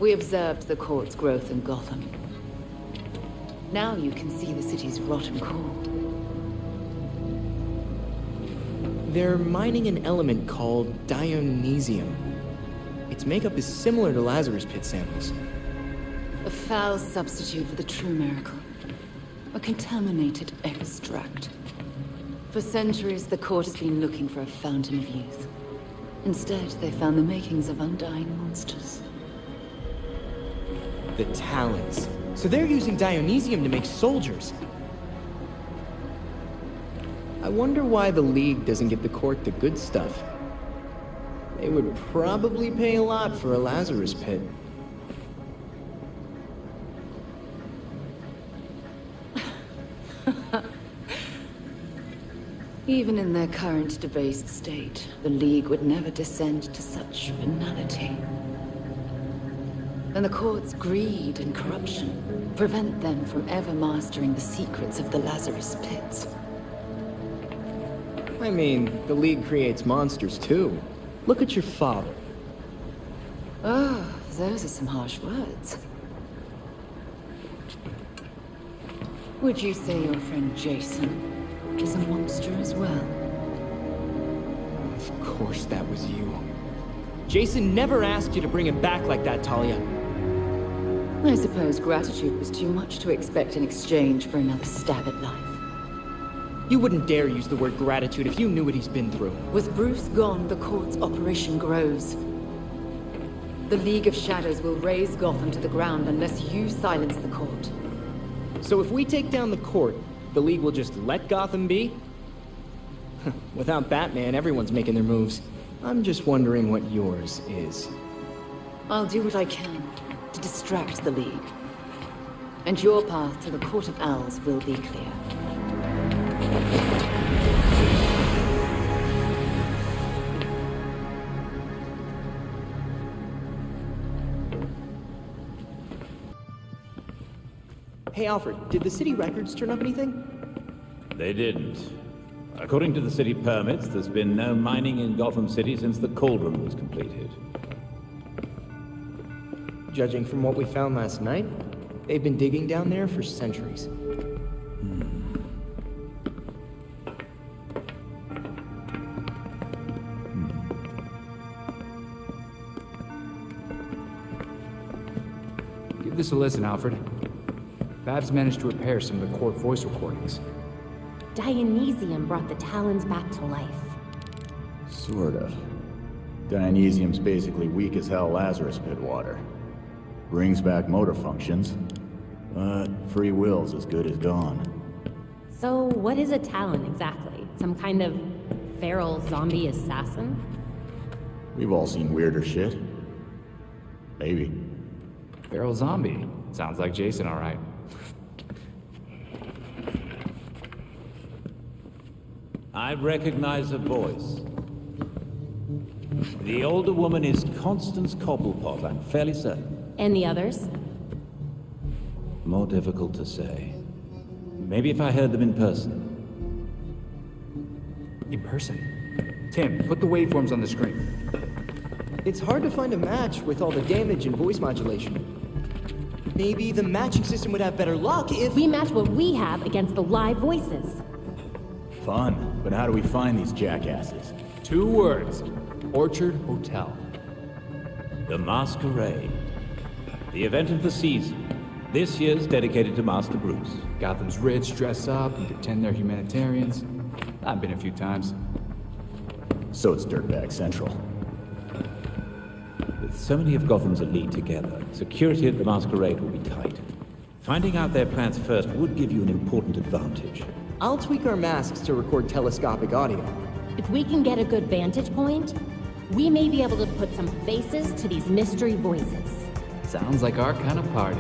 we observed the court's growth in Gotham. Now you can see the city's rotten core. They're mining an element called Dionysium. Its makeup is similar to Lazarus Pit samples. A foul substitute for the true miracle. A contaminated extract. For centuries, the court has been looking for a fountain of youth. Instead, they found the makings of undying monsters. The Talons. So they're using Dionysium to make soldiers. I wonder why the League doesn't give the court the good stuff. They would probably pay a lot for a Lazarus Pit. Even in their current debased state, the League would never descend to such venality. And the court's greed and corruption prevent them from ever mastering the secrets of the Lazarus Pits. I mean, the League creates monsters too. Look at your father. Oh, those are some harsh words. Would you say your friend Jason is a monster as well? Of course that was you. Jason never asked you to bring him back like that, Talia. I suppose gratitude was too much to expect in exchange for another stab at life. You wouldn't dare use the word gratitude if you knew what he's been through. With Bruce gone, the court's operation grows. The League of Shadows will raze Gotham to the ground unless you silence the court. So if we take down the court, the League will just let Gotham be? Without Batman, everyone's making their moves. I'm just wondering what yours is. I'll do what I can to distract the League. And your path to the Court of Owls will be clear. Hey Alfred, did the city records turn up anything? They didn't. According to the city permits, there's been no mining in Gotham City since the Cauldron was completed. Judging from what we found last night, they've been digging down there for centuries. Give this a listen, Alfred. Babs managed to repair some of the court voice recordings. Dionysium brought the Talons back to life. Sort of. Dionysium's basically weak as hell Lazarus Pit water. Brings back motor functions, but free will's as good as gone. So what is a Talon exactly? Some kind of feral zombie assassin? We've all seen weirder shit. Maybe. Feral zombie. Sounds like Jason, all right. I recognize a voice. The older woman is Constance Cobblepot, I'm fairly certain. And the others? More difficult to say. Maybe if I heard them in person. In person? Tim, put the waveforms on the screen. It's hard to find a match with all the damage and voice modulation. Maybe the matching system would have better luck if... We match what we have against the live voices. Fun, but how do we find these jackasses? 2 words. Orchard Hotel. The Masquerade. The event of the season. This year's dedicated to Master Bruce. Gotham's rich dress up and pretend they're humanitarians. I've been a few times. So it's Dirtbag Central. With so many of Gotham's elite together, security at the Masquerade will be tight. Finding out their plans first would give you an important advantage. I'll tweak our masks to record telescopic audio. If we can get a good vantage point, we may be able to put some faces to these mystery voices. Sounds like our kind of party.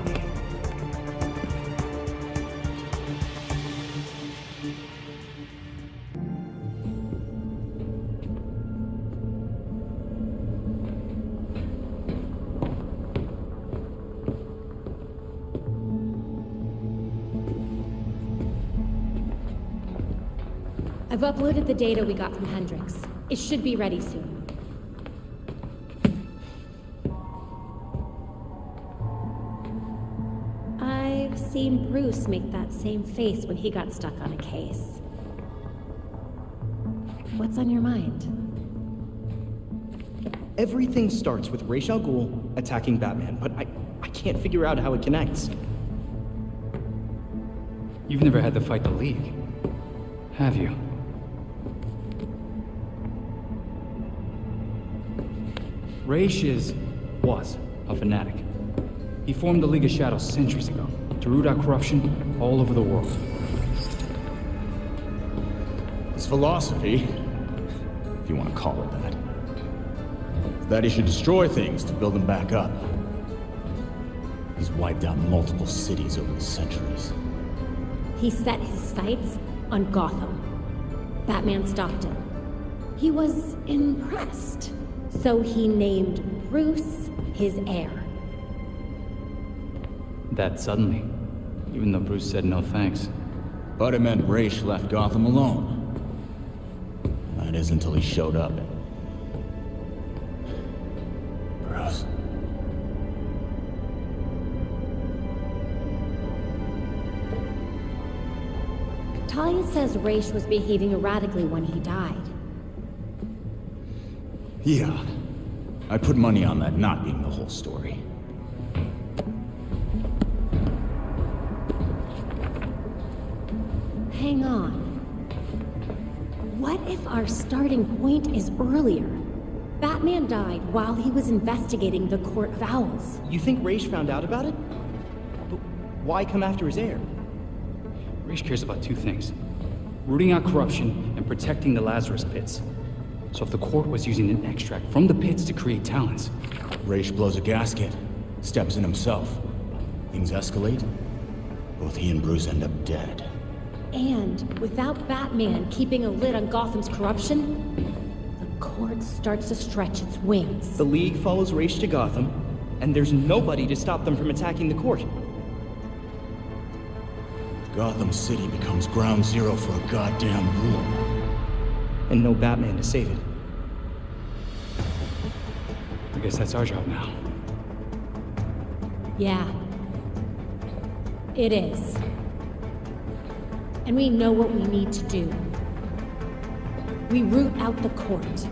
I've uploaded the data we got from Hendrix. It should be ready soon. I've seen Bruce make that same face when he got stuck on a case. What's on your mind? Everything starts with Ra's al Ghul attacking Batman, but I can't figure out how it connects. You've never had to fight the League, have you? Ra's was a fanatic. He formed the League of Shadows centuries ago to root out corruption all over the world. His philosophy, if you want to call it that, is that he should destroy things to build them back up. He's wiped out multiple cities over the centuries. He set his sights on Gotham. Batman stopped him. He was impressed, so he named Bruce his heir. That suddenly, even though Bruce said no thanks. But it meant Ra's left Gotham alone. That is until he showed up. Bruce. Talia says Ra's was behaving erratically when he died. Yeah. I put money on that not being the whole story. Hang on. What if our starting point is earlier? Batman died while he was investigating the Court of Owls. You think Ra's found out about it? But why come after his heir? Ra's cares about two things: rooting out corruption and protecting the Lazarus Pits. So if the court was using an extract from the pits to create talents... Ra's blows a gasket, steps in himself. Things escalate. Both he and Bruce end up dead. And without Batman keeping a lid on Gotham's corruption, the court starts to stretch its wings. The League follows Ra's to Gotham, and there's nobody to stop them from attacking the court. Gotham City becomes ground zero for a goddamn war. And no Batman to save it. I guess that's our job now. Yeah. It is. And we know what we need to do. We root out the court,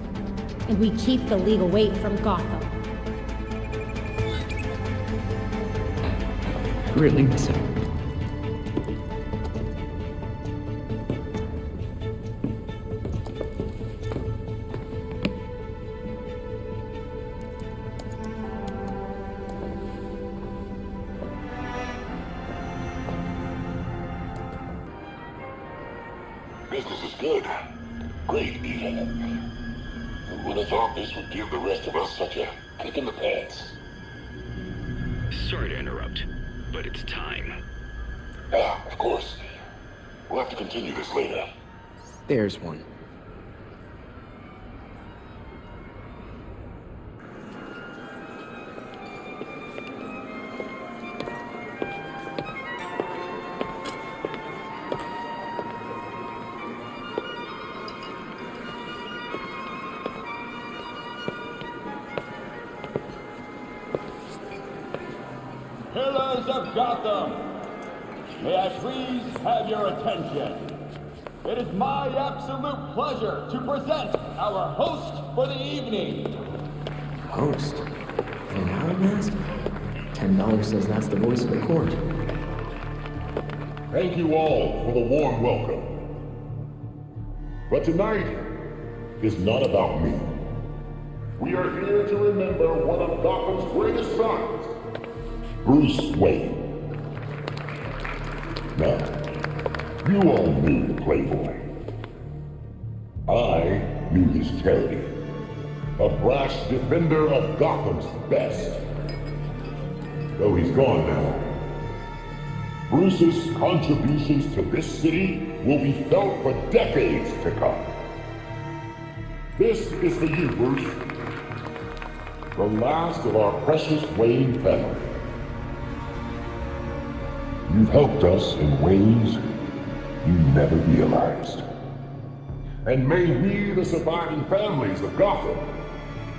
and we keep the League away from Gotham. Really missing. Business is good. Great, even. Who would have thought this would give the rest of us such a kick in the pants? Sorry to interrupt, but it's time. Ah, of course. We'll have to continue this later. There's one. Pillars of Gotham, may I please have your attention? It is my absolute pleasure to present our host for the evening. Host? An owl mask? $10 says that's the voice of the court. Thank you all for the warm welcome. But tonight is not about me. We are here to remember one of Gotham's greatest sons, Bruce Wayne. Now, you all knew the Playboy. I knew his charity. A brash defender of Gotham's best. Though he's gone now, Bruce's contributions to this city will be felt for decades to come. This is for you, Bruce. The last of our precious Wayne family. You've helped us in ways you never realized. And may we, the surviving families of Gotham,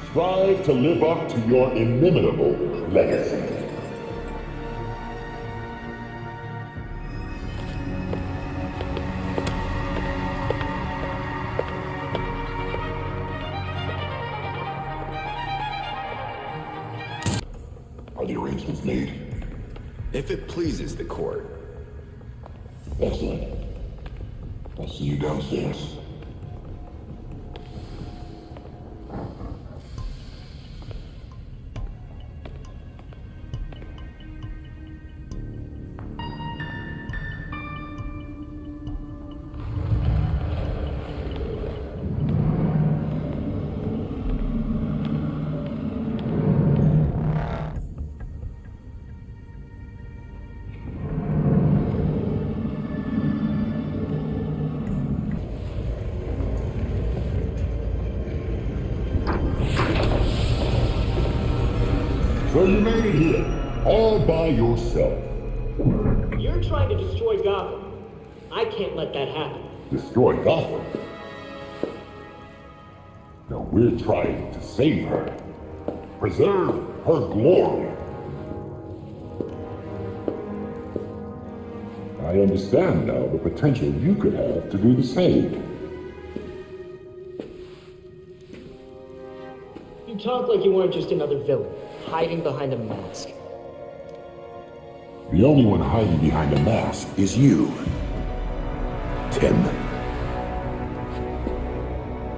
strive to live up to your inimitable legacy. Are the arrangements made? If it pleases the court. Excellent. I'll see you downstairs. So you made it here, all by yourself. You're trying to destroy Gotham. I can't let that happen. Destroy Gotham? No, we're trying to save her. Preserve her glory. I understand now the potential you could have to do the same. You talk like you weren't just another villain, hiding behind a mask. The only one hiding behind a mask is you, Tim.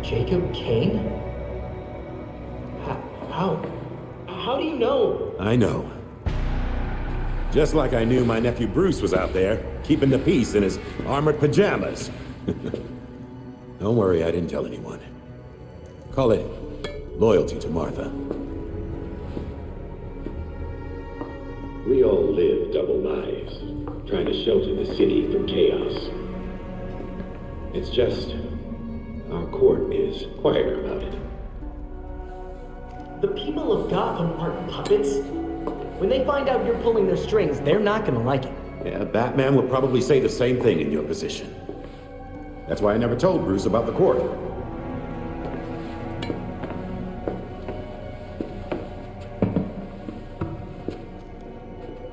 Jacob Kane? How do you know? I know. Just like I knew my nephew Bruce was out there, keeping the peace in his armored pajamas. Don't worry, I didn't tell anyone. Call it loyalty to Martha. We all live double lives, trying to shelter the city from chaos. It's just, our court is quieter about it. The people of Gotham aren't puppets. When they find out you're pulling their strings, they're not gonna like it. Yeah, Batman would probably say the same thing in your position. That's why I never told Bruce about the court.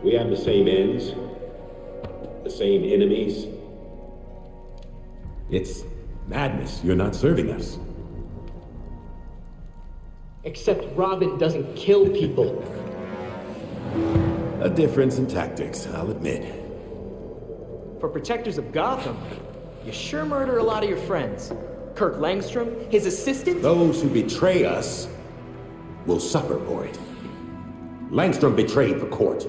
We have the same ends, the same enemies. It's madness. You're not serving us. Except Robin doesn't kill people. A difference in tactics, I'll admit. For protectors of Gotham, you sure murder a lot of your friends. Kirk Langstrom, his assistant? Those who betray us will suffer for it. Langstrom betrayed the court.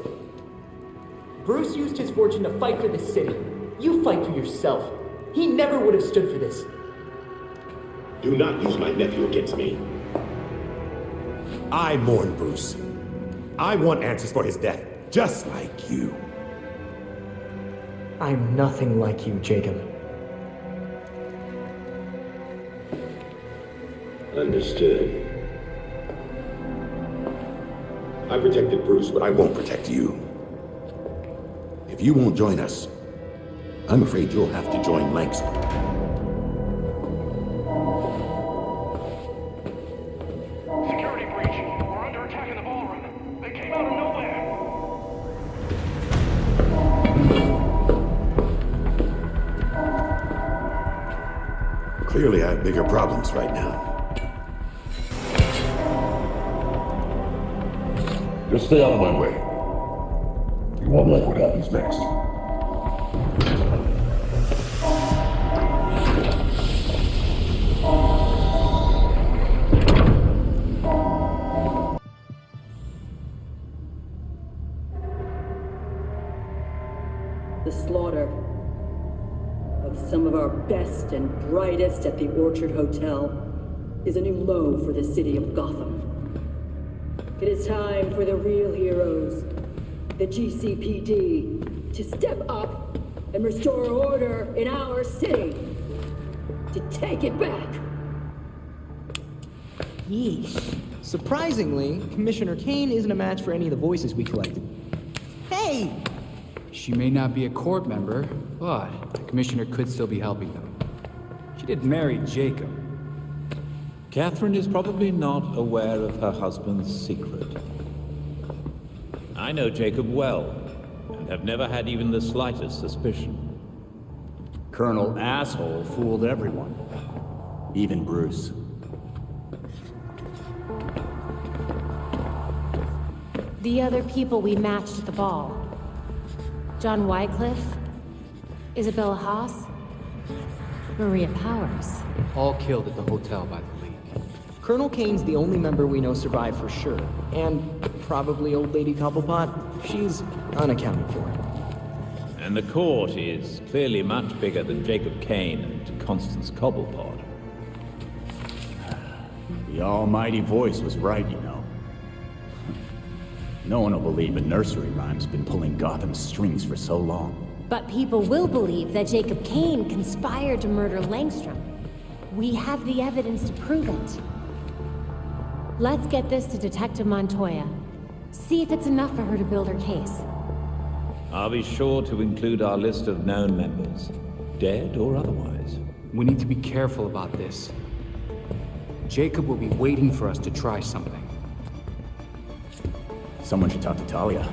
Bruce used his fortune to fight for the city. You fight for yourself. He never would have stood for this. Do not use my nephew against me. I mourn Bruce. I want answers for his death, just like you. I'm nothing like you, Jacob. Understood. I protected Bruce, but I won't protect you. If you won't join us, I'm afraid you'll have to join Langstrom. Security breach. We're under attack in the ballroom. They came out of nowhere. Clearly, I have bigger problems right now. Just stay out of my way. You won't like what happens next. The slaughter of some of our best and brightest at the Orchard Hotel is a new low for the city of Gotham. It is time for the real heroes, the GCPD, to step up and restore order in our city. To take it back. Yeesh. Surprisingly, Commissioner Kane isn't a match for any of the voices we collected. Hey! She may not be a court member, but the commissioner could still be helping them. She did marry Jacob. Catherine is probably not aware of her husband's secret. I know Jacob well, and have never had even the slightest suspicion. Colonel Asshole fooled everyone. Even Bruce. The other people we matched at the ball. John Wycliffe, Isabella Haas, Maria Powers. All killed at the hotel by the League. Colonel Kane's the only member we know survived for sure. And probably Old Lady Cobblepot. She's unaccounted for. And the court is clearly much bigger than Jacob Kane and Constance Cobblepot. The almighty voice was right, you know. No one will believe a nursery rhyme's been pulling Gotham's strings for so long. But people will believe that Jacob Kane conspired to murder Langstrom. We have the evidence to prove it. Let's get this to Detective Montoya. See if it's enough for her to build her case. I'll be sure to include our list of known members, dead or otherwise. We need to be careful about this. Jacob will be waiting for us to try something. Someone should talk to Talia.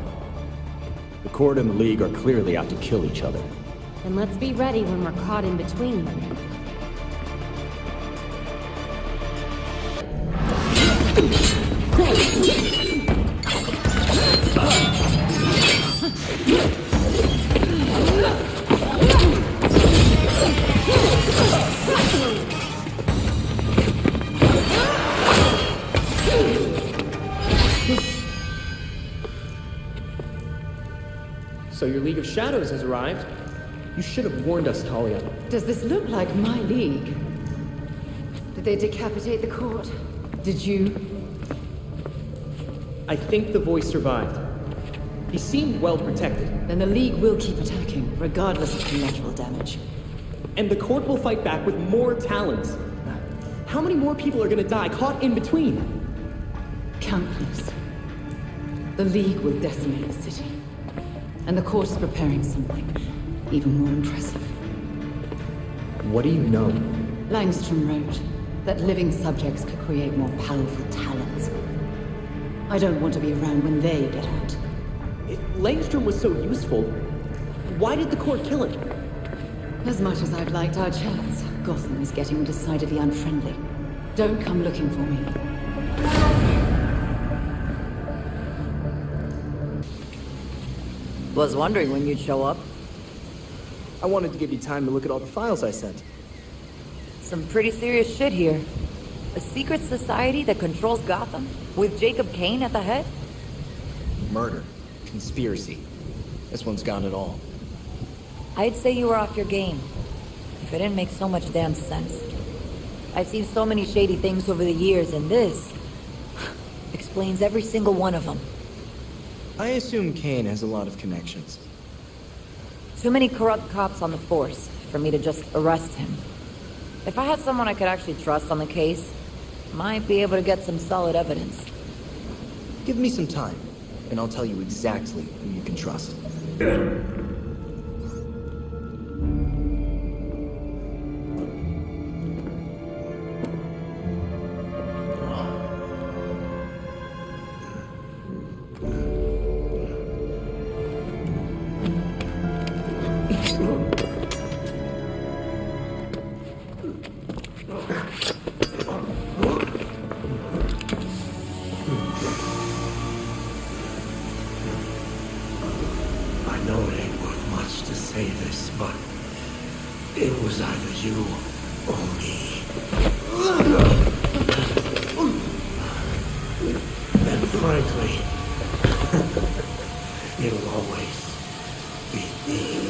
The court and the League are clearly out to kill each other. And let's be ready when we're caught in between them. So your League of Shadows has arrived. You should have warned us, Talia. Does this look like my league? Did they decapitate the court? Did you? I think the voice survived. He seemed well protected. Then the League will keep attacking, regardless of collateral damage. And the court will fight back with more talons. How many more people are gonna die caught in between? Countless. The League will decimate the city. And the court is preparing something even more impressive. What do you know? Langstrom wrote that living subjects could create more powerful talents. I don't want to be around when they get out. If Langstrom was so useful, why did the court kill him? As much as I've liked our chats, Gotham is getting decidedly unfriendly. Don't come looking for me. Was wondering when you'd show up. I wanted to give you time to look at all the files I sent. Some pretty serious shit here. A secret society that controls Gotham, with Jacob Kane at the head? Murder. Conspiracy. This one's got it all. I'd say you were off your game, if it didn't make so much damn sense. I've seen so many shady things over the years, and this explains every single one of them. I assume Kane has a lot of connections. Too many corrupt cops on the force for me to just arrest him. If I had someone I could actually trust on the case, might be able to get some solid evidence. Give me some time, and I'll tell you exactly who you can trust. know it ain't worth much to say this, but it was either you or me. And frankly, it'll always be me.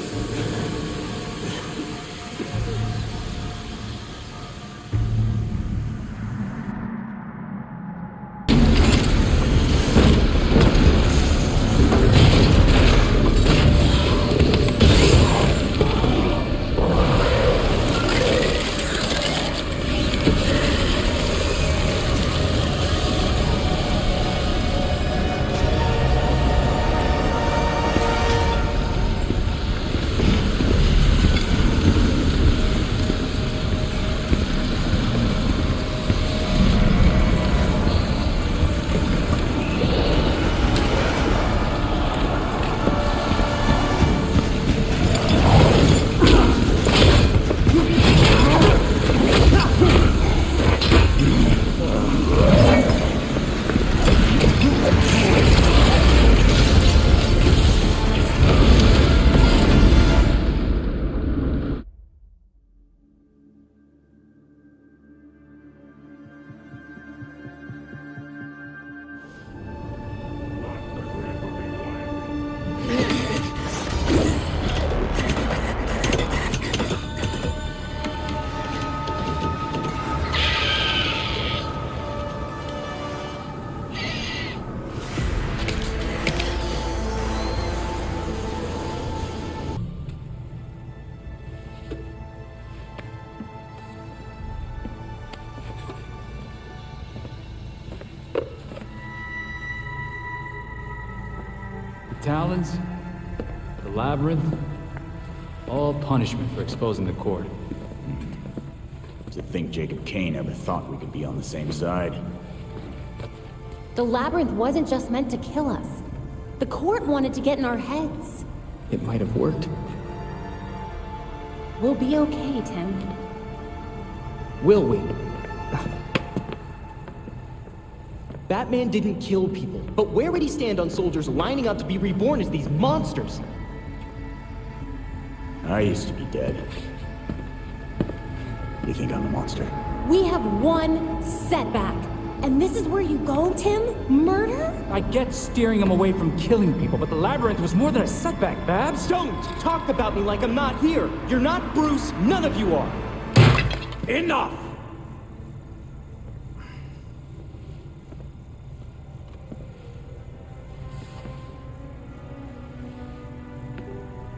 Talons, the labyrinth, all punishment for exposing the court. To think Jacob Kane ever thought we could be on the same side. The labyrinth wasn't just meant to kill us. The court wanted to get in our heads. It might have worked. We'll be okay, Tim. Will we? Batman didn't kill people, but where would he stand on soldiers lining up to be reborn as these monsters? I used to be dead. You think I'm a monster? We have one setback. And this is where you go, Tim? Murder? I get steering him away from killing people, but the labyrinth was more than a setback, Babs. Don't talk about me like I'm not here. You're not Bruce. None of you are. Enough!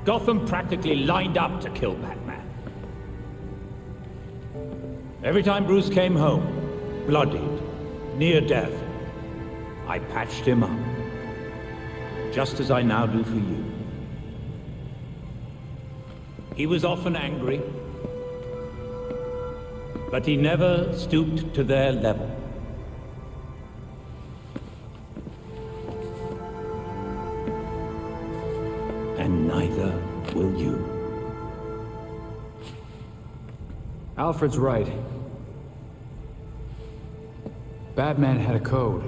Gotham practically lined up to kill Batman. Every time Bruce came home, bloodied, near death, I patched him up. Just as I now do for you. He was often angry, but he never stooped to their level. And neither will you. Alfred's right. Batman had a code.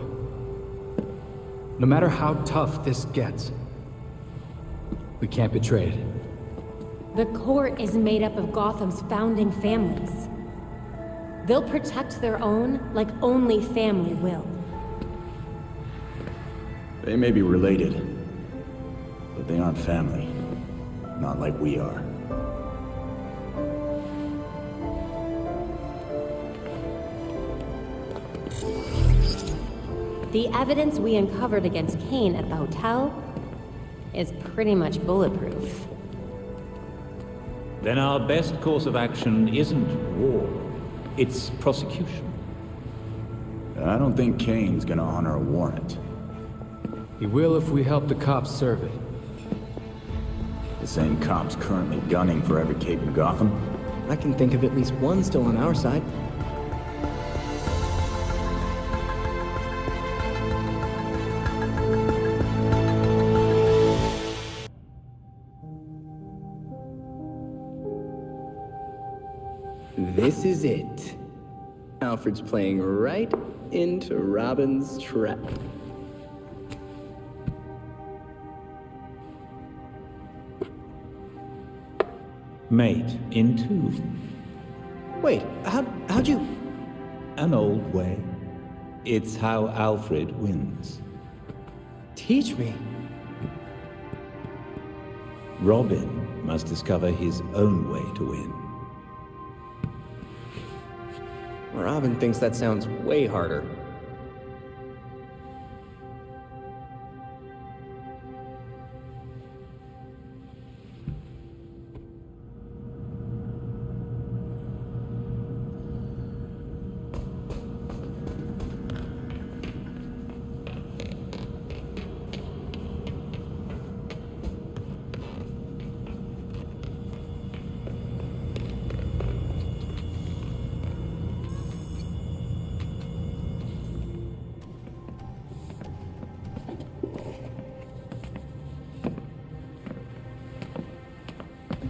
No matter how tough this gets, we can't betray it. The court is made up of Gotham's founding families. They'll protect their own like only family will. They may be related, but they aren't family. Not like we are. The evidence we uncovered against Kane at the hotel is pretty much bulletproof. Then our best course of action isn't war, it's prosecution. I don't think Kane's gonna honor a warrant. He will if we help the cops serve it. The same cops currently gunning for every cape in Gotham? I can think of at least one still on our side. This is it. Alfred's playing right into Robin's trap. Mate in two. Wait, how'd you... An old way. It's how Alfred wins. Teach me. Robin must discover his own way to win. Robin thinks that sounds way harder.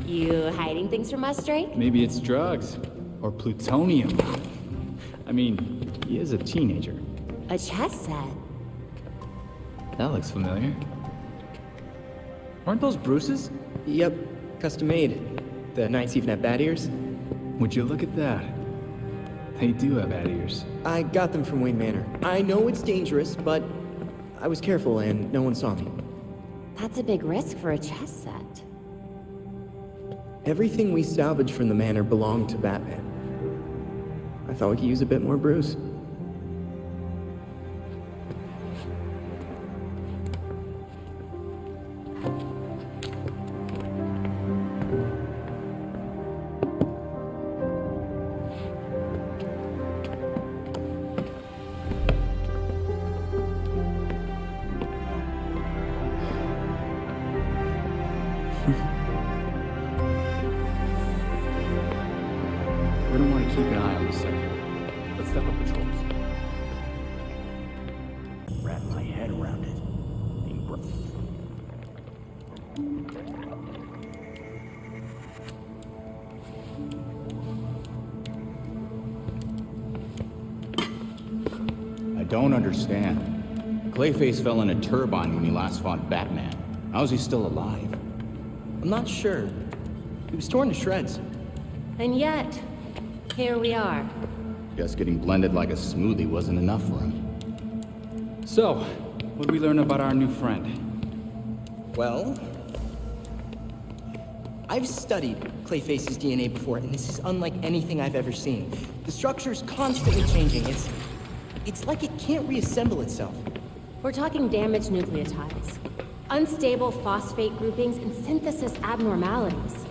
You hiding things from us, Drake? Maybe it's drugs. Or plutonium. I mean, he is a teenager. A chess set. That looks familiar. Aren't those Bruce's? Yep, custom made. The Knights even have bat ears. Would you look at that? They do have bat ears. I got them from Wayne Manor. I know it's dangerous, but I was careful and no one saw me. That's a big risk for a chess set. Everything we salvaged from the manor belonged to Batman. I thought we could use a bit more Bruce. We're gonna want to keep an eye on this sector. Let's step up patrols. Wrap my head around it. I don't understand. Clayface fell in a turbine when he last fought Batman. How's he still alive? I'm not sure. He was torn to shreds. And yet, here we are. Guess getting blended like a smoothie wasn't enough for him. So, what did we learn about our new friend? Well, I've studied Clayface's DNA before, and this is unlike anything I've ever seen. The structure's constantly changing. It's like it can't reassemble itself. We're talking damaged nucleotides, unstable phosphate groupings, and synthesis abnormalities.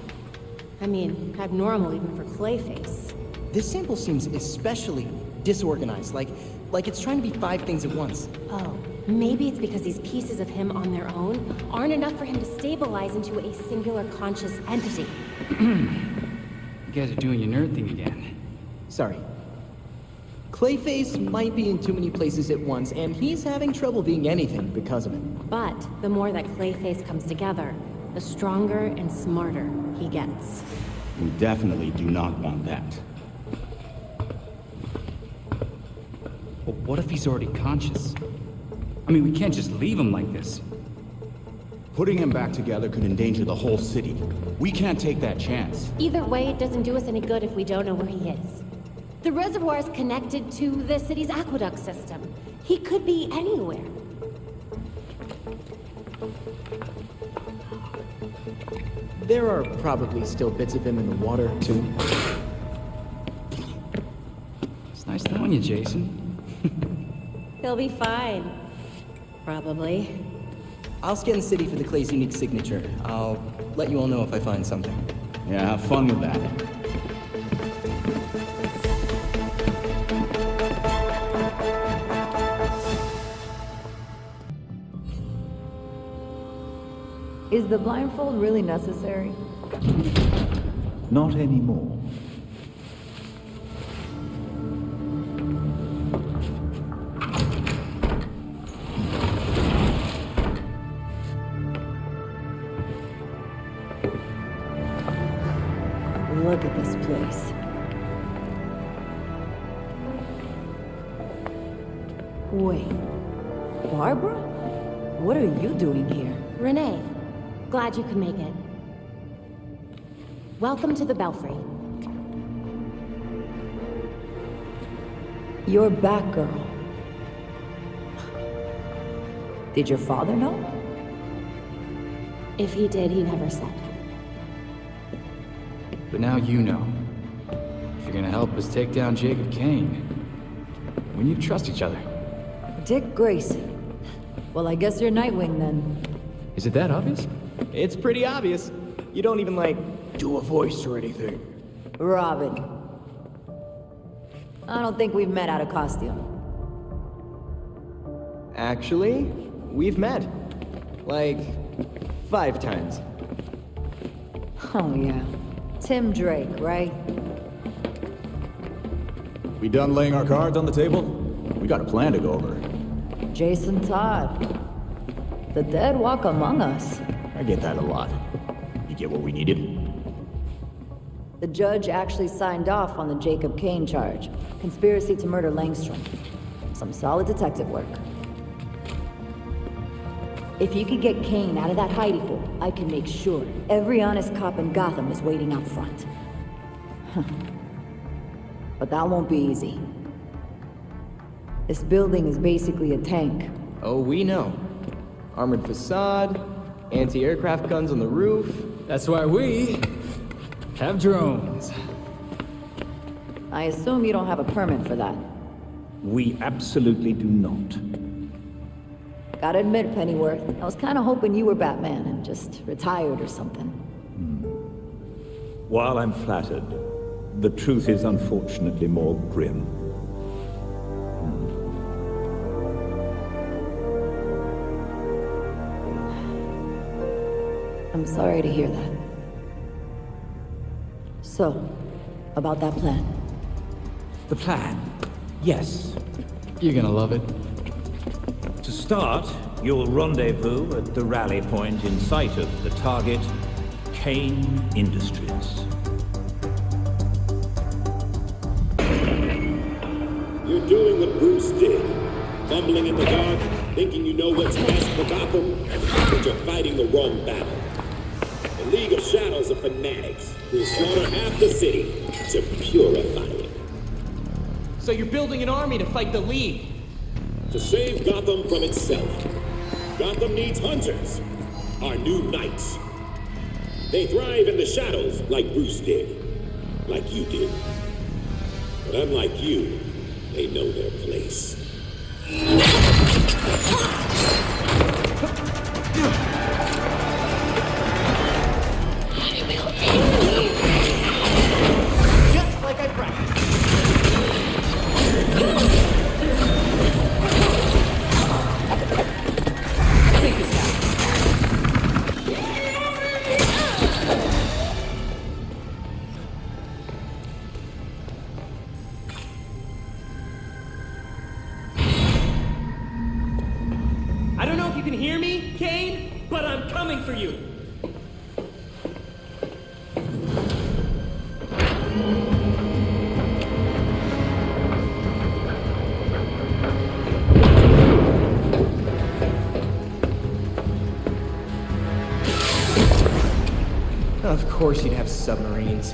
I mean, abnormal even for Clayface. This sample seems especially disorganized, like it's trying to be 5 things at once. Oh, maybe it's because these pieces of him on their own aren't enough for him to stabilize into a singular conscious entity. You guys are doing your nerd thing again. Sorry. Clayface might be in too many places at once, and he's having trouble being anything because of it. But the more that Clayface comes together, the stronger and smarter he gets. We definitely do not want that. But what if he's already conscious? I mean, we can't just leave him like this. Putting him back together could endanger the whole city. We can't take that chance. Either way, it doesn't do us any good if we don't know where he is. The reservoir is connected to the city's aqueduct system. He could be anywhere. There are probably still bits of him in the water, too. It's nice knowing you, Jason. He'll be fine. Probably. I'll scan the city for the Clay's unique signature. I'll let you all know if I find something. Yeah, have fun with that. Is the blindfold really necessary? Not anymore. Look at this place. Wait. Barbara? What are you doing here? Renee, glad you could make it. Welcome to the Belfry. You're Batgirl. Did your father know? If he did, he never said. But now you know. If you're gonna help us take down Jacob Kane, we need to trust each other. Dick Grayson. Well, I guess you're Nightwing then. Is it that obvious? It's pretty obvious. You don't even, like, do a voice or anything. Robin. I don't think we've met out of costume. Actually, we've met. Like, 5 times. Oh, yeah. Tim Drake, right? We done laying our cards on the table? We got a plan to go over. Jason Todd. The dead walk among us. I get that a lot. You get what we needed? The judge actually signed off on the Jacob Kane charge. Conspiracy to murder Langstrom. Some solid detective work. If you could get Kane out of that hidey hole, I can make sure every honest cop in Gotham is waiting out front. But that won't be easy. This building is basically a tank. Oh, we know. Armored facade, anti-aircraft guns on the roof. That's why we have drones. I assume you don't have a permit for that. We absolutely do not. Gotta admit, Pennyworth, I was kinda hoping you were Batman and just retired or something. While I'm flattered, the truth is unfortunately more grim. I'm sorry to hear that. So, about that plan. The plan? Yes. You're gonna love it. To start, you'll rendezvous at the rally point in sight of the target, Kane Industries. You're doing what Bruce did. Fumbling in the dark, thinking you know what's best for Gotham, but you're fighting the wrong battle. The League of Shadows are fanatics who'll slaughter half the city to purify it. So you're building an army to fight the League? To save Gotham from itself. Gotham needs hunters. Our new Knights. They thrive in the shadows like Bruce did. Like you did. But unlike you, they know their place. Just like I practiced. I don't know if you can hear me, Kane, but I'm coming for you. Of course you'd have submarines.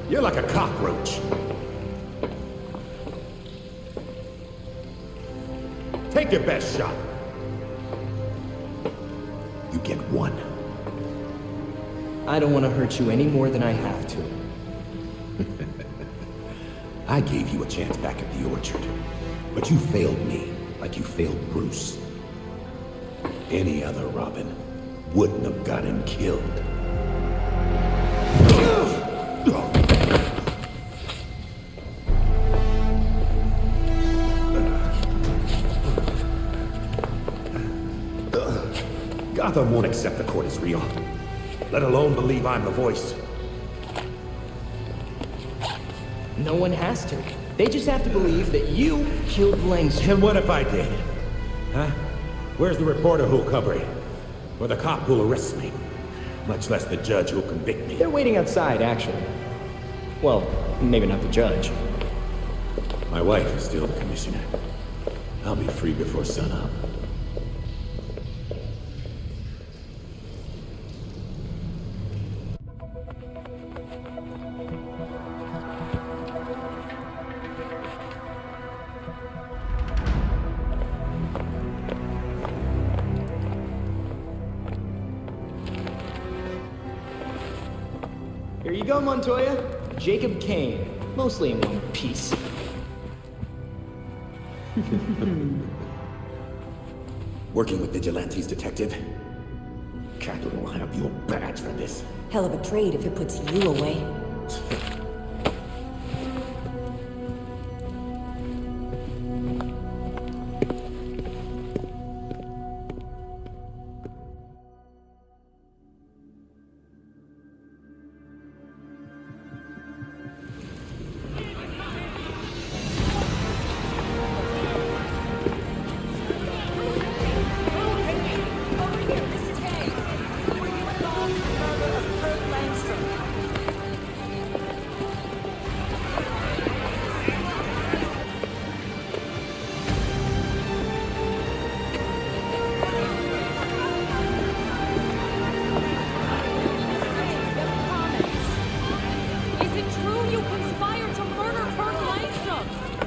You're like a cockroach. Take your best shot. You get one. I don't want to hurt you any more than I have to. I gave you a chance back at the orchard, but you failed me like you failed Bruce. Any other Robin wouldn't have got him killed. Gotham won't accept the court is real, let alone believe I'm the voice. No one has to. They just have to believe that you killed Langstrom. And what if I did? Huh? Where's the reporter who'll cover it? Or the cop who'll arrest me? Much less the judge who'll convict me. They're waiting outside, actually. Well, maybe not the judge. My wife is still the commissioner. I'll be free before sunup. Here you go, Montoya. Jacob Kane. Mostly in one piece. Working with vigilantes, detective. Capital will have your badge for this. Hell of a trade if it puts you away.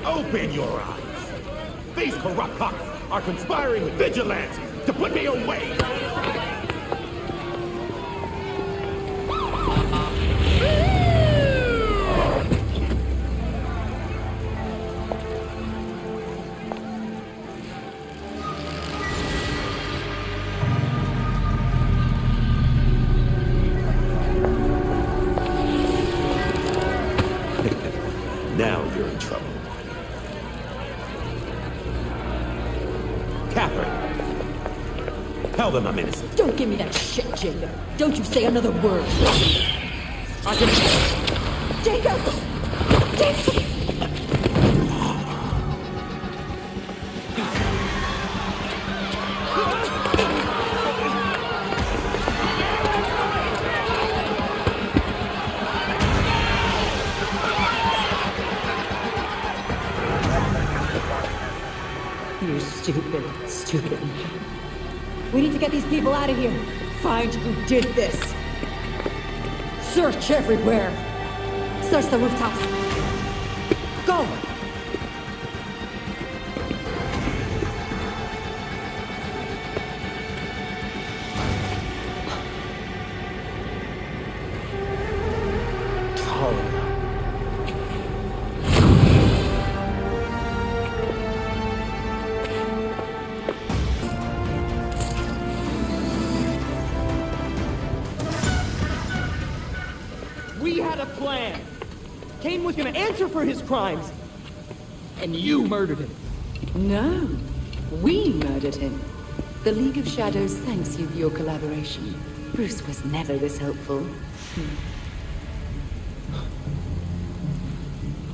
Open your eyes! These corrupt cops are conspiring with vigilantes to put me away! Now you're in trouble. Catherine! Tell them I'm innocent. Don't give me that shit, Jacob. Don't you say another word. I can... Jacob! Jacob! You stupid. We need to get these people out of here. Find who did this. Search everywhere. Search the rooftops. Go! We had a plan. Kane was gonna answer for his crimes. And you murdered him. No, we murdered him. The League of Shadows thanks you for your collaboration. Bruce was never this helpful.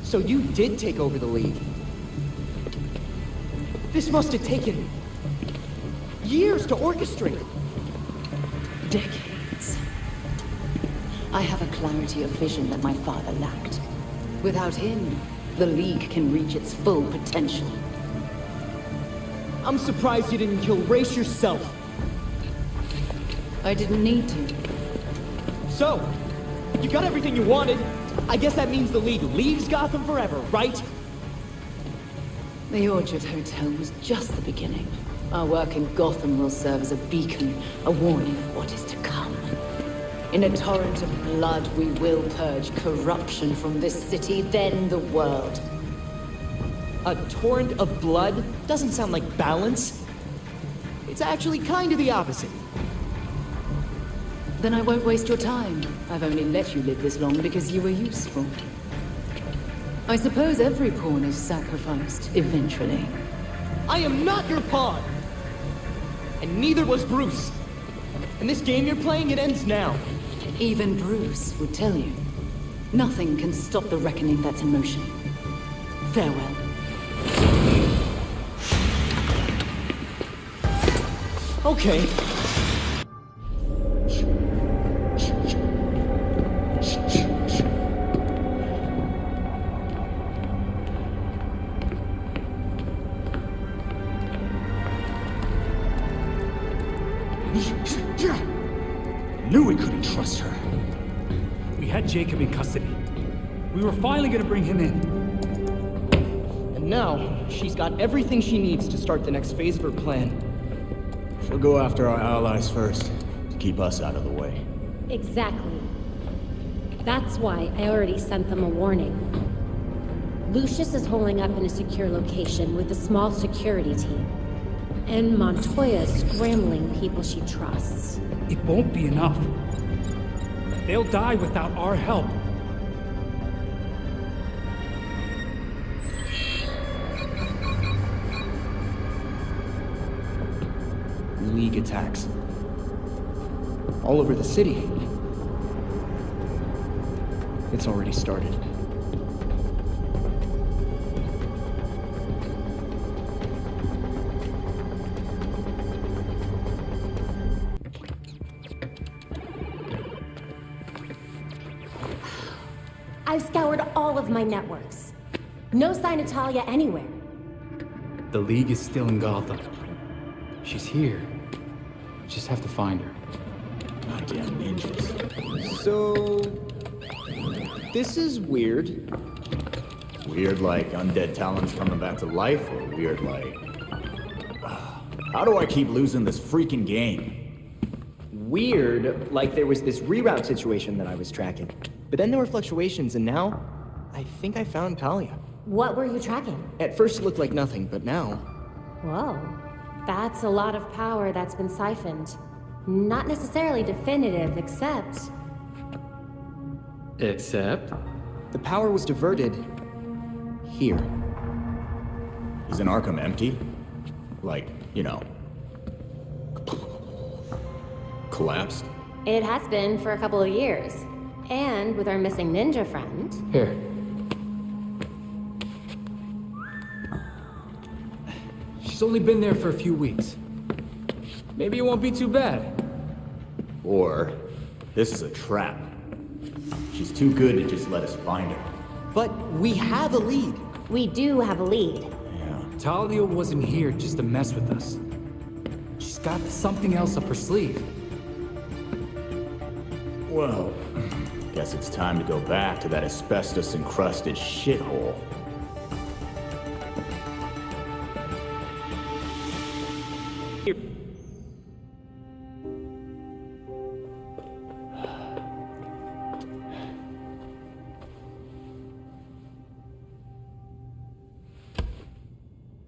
So you did take over the League. This must have taken years to orchestrate. Decades. I have a clarity of vision that my father lacked. Without him, the League can reach its full potential. I'm surprised you didn't kill Race yourself. I didn't need to. So, you got everything you wanted. I guess that means the League leaves Gotham forever, right? The Orchard Hotel was just the beginning. Our work in Gotham will serve as a beacon, a warning of what is to come. In a torrent of blood, we will purge corruption from this city, then the world. A torrent of blood doesn't sound like balance. It's actually kind of the opposite. Then I won't waste your time. I've only let you live this long because you were useful. I suppose every pawn is sacrificed, eventually. I am not your pawn! And neither was Bruce. And this game you're playing, it ends now. Even Bruce would tell you. Nothing can stop the reckoning that's in motion. Farewell. Okay. Knew we couldn't trust her. We had Jacob in custody. We were finally gonna bring him in. And now, she's got everything she needs to start the next phase of her plan. She'll go after our allies first, to keep us out of the way. Exactly. That's why I already sent them a warning. Lucius is holding up in a secure location with a small security team. And Montoya is scrambling people she trusts. It won't be enough. They'll die without our help. League attacks. All over the city. It's already started. I've scoured all of my networks. No sign of Talia anywhere. The League is still in Gotham. She's here. Just have to find her. Goddamn ninjas. So... this is weird. Weird like undead talents coming back to life, or weird like... How do I keep losing this freaking game? Weird, like there was this reroute situation that I was tracking. But then there were fluctuations, and now... I think I found Talia. What were you tracking? At first it looked like nothing, but now... Whoa. That's a lot of power that's been siphoned. Not necessarily definitive, except... Except? The power was diverted... here. Isn't Arkham empty? Like, you know... collapsed? It has been for a couple of years. And with our missing ninja friend... Here. She's only been there for a few weeks. Maybe it won't be too bad. Or, this is a trap. She's too good to just let us find her. But we have a lead. We do have a lead. Yeah. Talia wasn't here just to mess with us. She's got something else up her sleeve. Well, guess it's time to go back to that asbestos-encrusted shithole.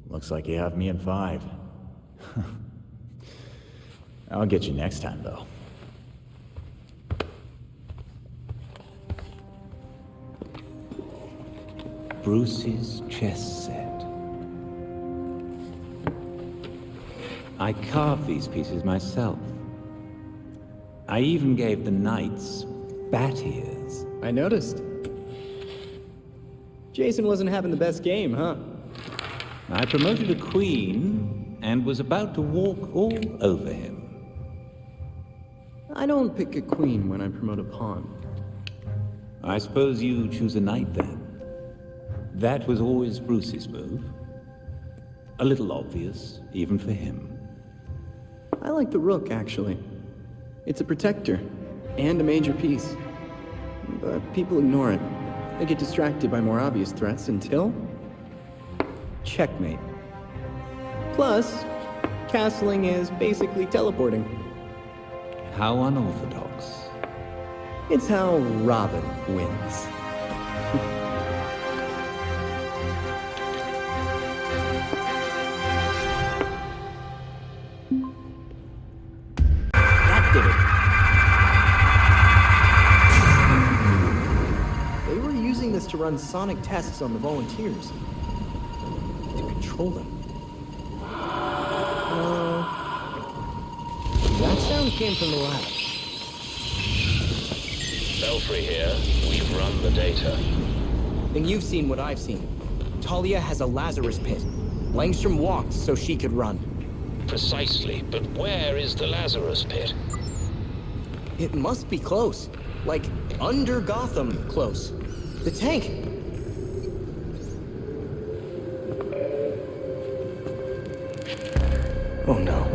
Looks like you have me in 5. I'll get you next time, though. Bruce's chess set. I carved these pieces myself. I even gave the Knights bat ears. I noticed. Jason wasn't having the best game, huh? I promoted a queen and was about to walk all over him. I don't pick a queen when I promote a pawn. I suppose you choose a knight then. That was always Bruce's move. A little obvious, even for him. I like the rook, actually. It's a protector, and a major piece. But people ignore it. They get distracted by more obvious threats until... checkmate. Plus, castling is basically teleporting. How unorthodox. It's how Robin wins. That did it. They were using this to run sonic tests on the volunteers. To control them. That sound came from the lab. Belfry here. We've run the data. Then you've seen what I've seen. Talia has a Lazarus pit. Langstrom walked so she could run. Precisely, but where is the Lazarus pit? It must be close. Like, under Gotham close. The tank! Oh no.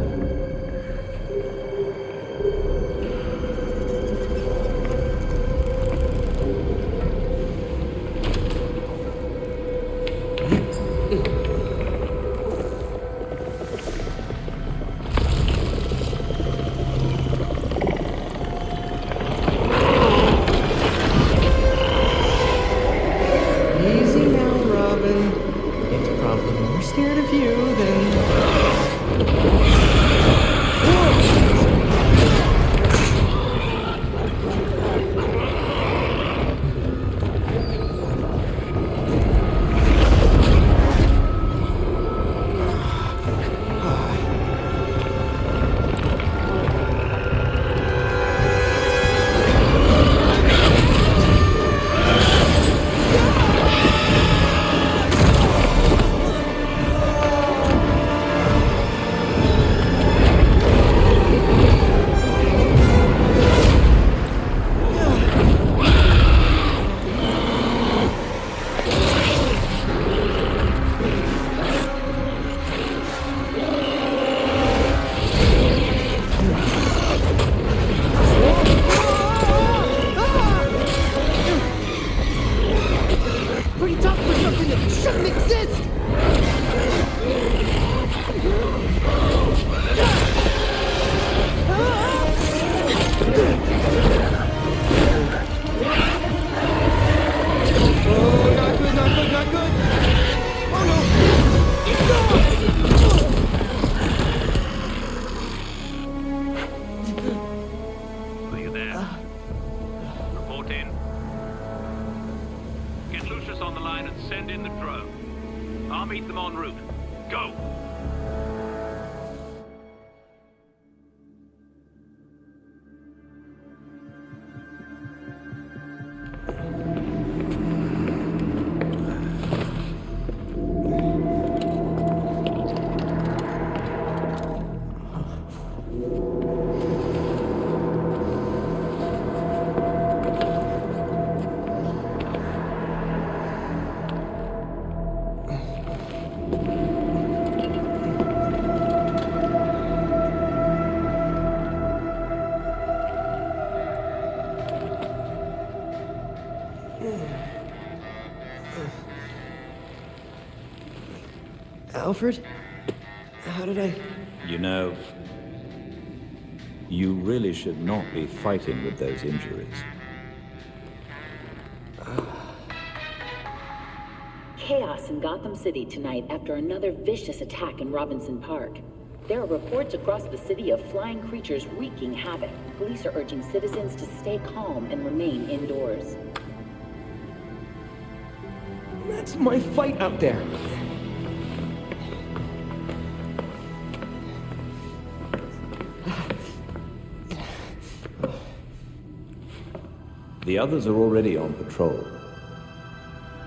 keep them en route. Go! Alfred? How did I... You know, you really should not be fighting with those injuries. Chaos in Gotham City tonight after another vicious attack in Robinson Park. There are reports across the city of flying creatures wreaking havoc. Police are urging citizens to stay calm and remain indoors. That's my fight out there. The others are already on patrol.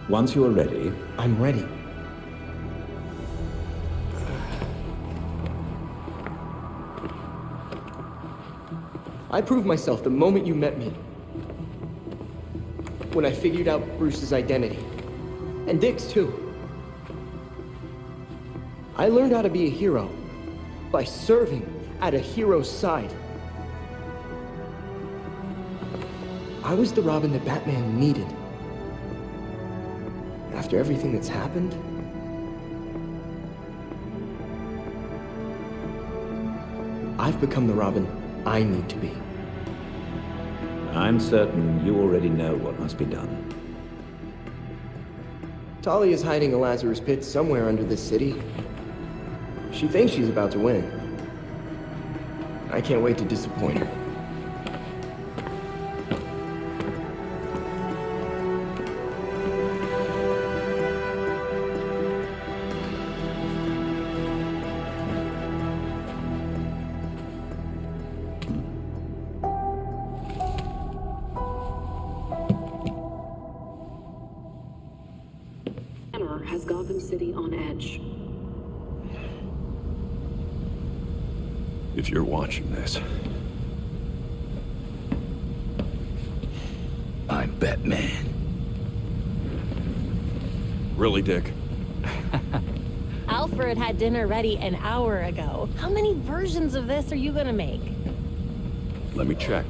Once you are ready... I'm ready. I proved myself the moment you met me. When I figured out Bruce's identity. And Dick's too. I learned how to be a hero by serving at a hero's side. I was the Robin that Batman needed. After everything that's happened, I've become the Robin I need to be. I'm certain you already know what must be done. Talia is hiding a Lazarus pit somewhere under this city. She thinks she's about to win. I can't wait to disappoint her. Has Gotham City on edge. If you're watching this, I'm Batman. Really, Dick? Alfred had dinner ready an hour ago. How many versions of this are you gonna make? Let me check.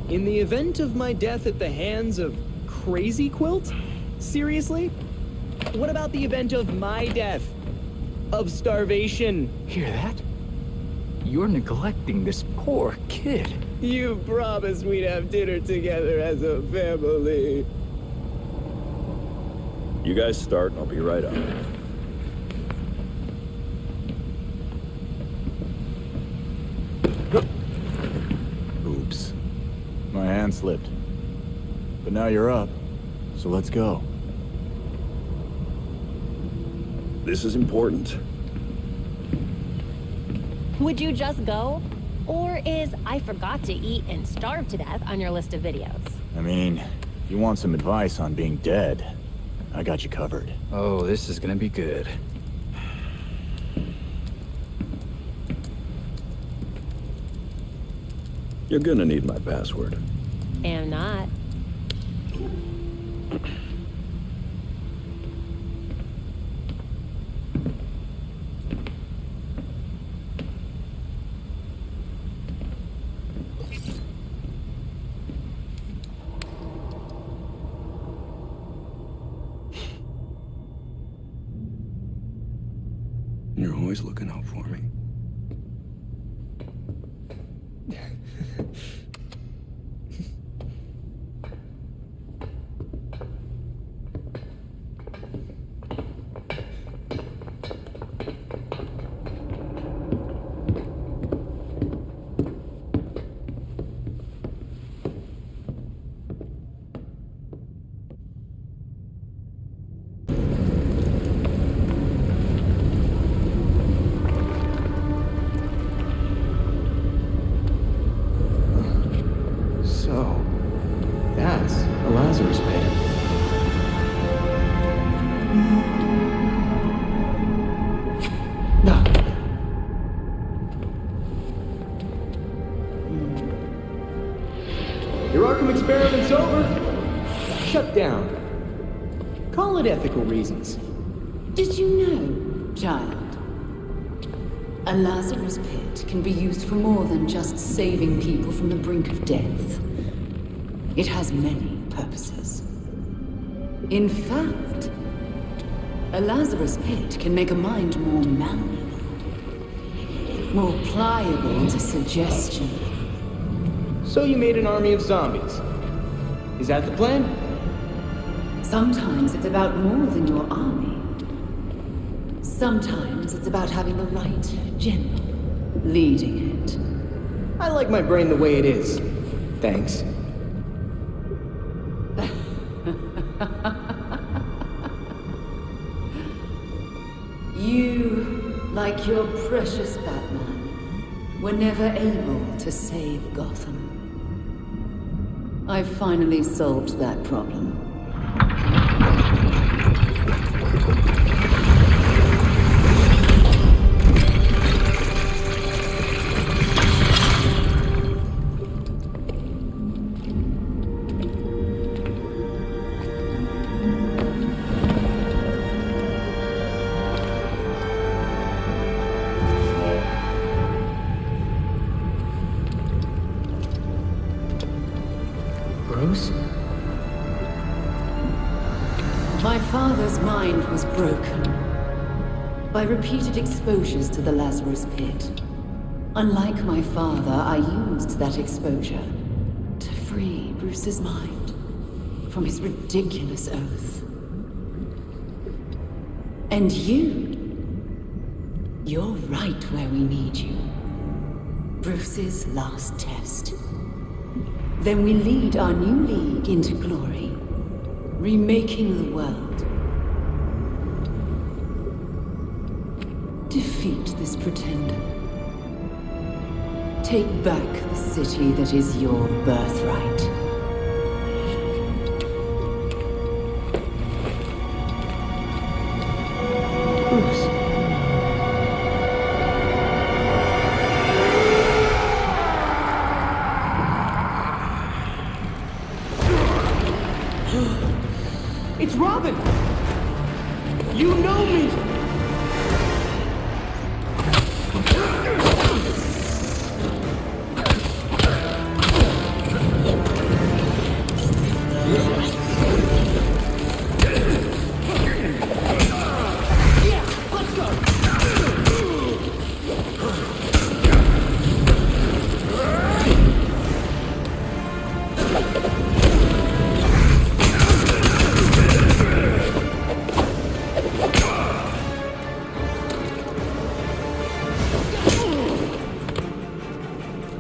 In the event of my death at the hands of Crazy Quilt? Seriously? What about the event of my death? Of starvation? Hear that? You're neglecting this poor kid. You promised we'd have dinner together as a family. You guys start, and I'll be right up. Oops. My hand slipped. But now you're up, so let's go. This is important. Would you just go? Or is I forgot to eat and starve to death on your list of videos? I mean, if you want some advice on being dead, I got you covered. Oh, this is gonna be good. You're gonna need my password. Am not. You're always looking out for me. over, shut down. Call it ethical reasons. Did you know, child? A Lazarus pit can be used for more than just saving people from the brink of death. It has many purposes. In fact, a Lazarus pit can make a mind more malleable, more pliable to suggestion. So you made an army of zombies. Is that the plan? Sometimes it's about more than your army. Sometimes it's about having the right general leading it. I like my brain the way it is. Thanks. You, like your precious Batman, were never able to save Gotham. I've finally solved that problem. Bruce? My father's mind was broken by repeated exposures to the Lazarus pit. Unlike my father, I used that exposure to free Bruce's mind from his ridiculous oath. And you're right where we need you. Bruce's last test. Then we lead our new league into glory, remaking the world. Defeat this pretender. Take back the city that is your birthright. Bruce. It's Robin! You know me!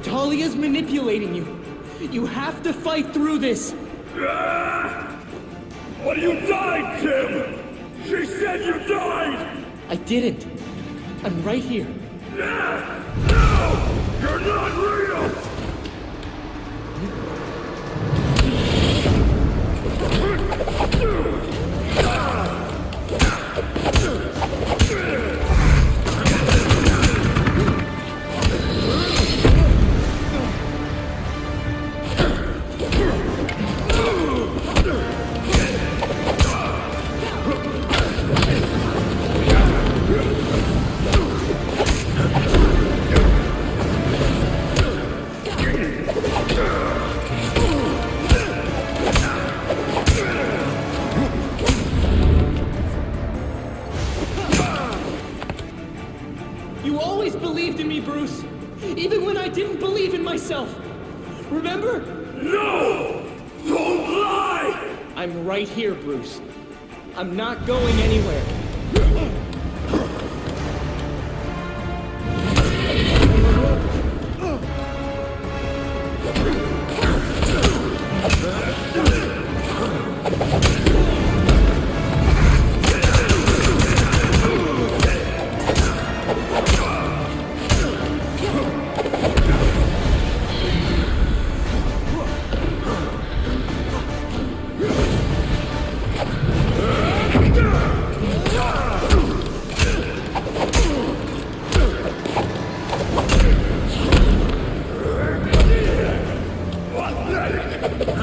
Talia's manipulating you. You have to fight through this. But you died, Tim! She said you died! I didn't. I'm right here. No! You're not real! You always believed in me, Bruce. Even when I didn't believe in myself. Remember? No! Don't lie! I'm right here, Bruce. I'm not going anywhere.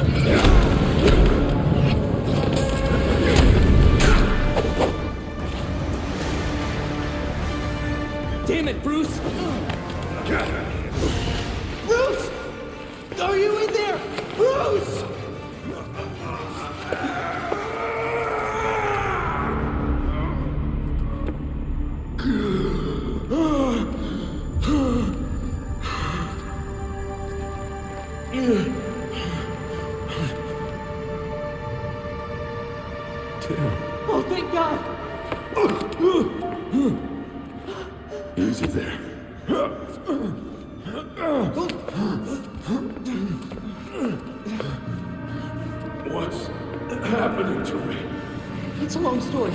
Pathetic! Damn it, Bruce! Bruce! Are you in there? Bruce! Oh, thank God! Easy there. What's happening to me? It's a long story.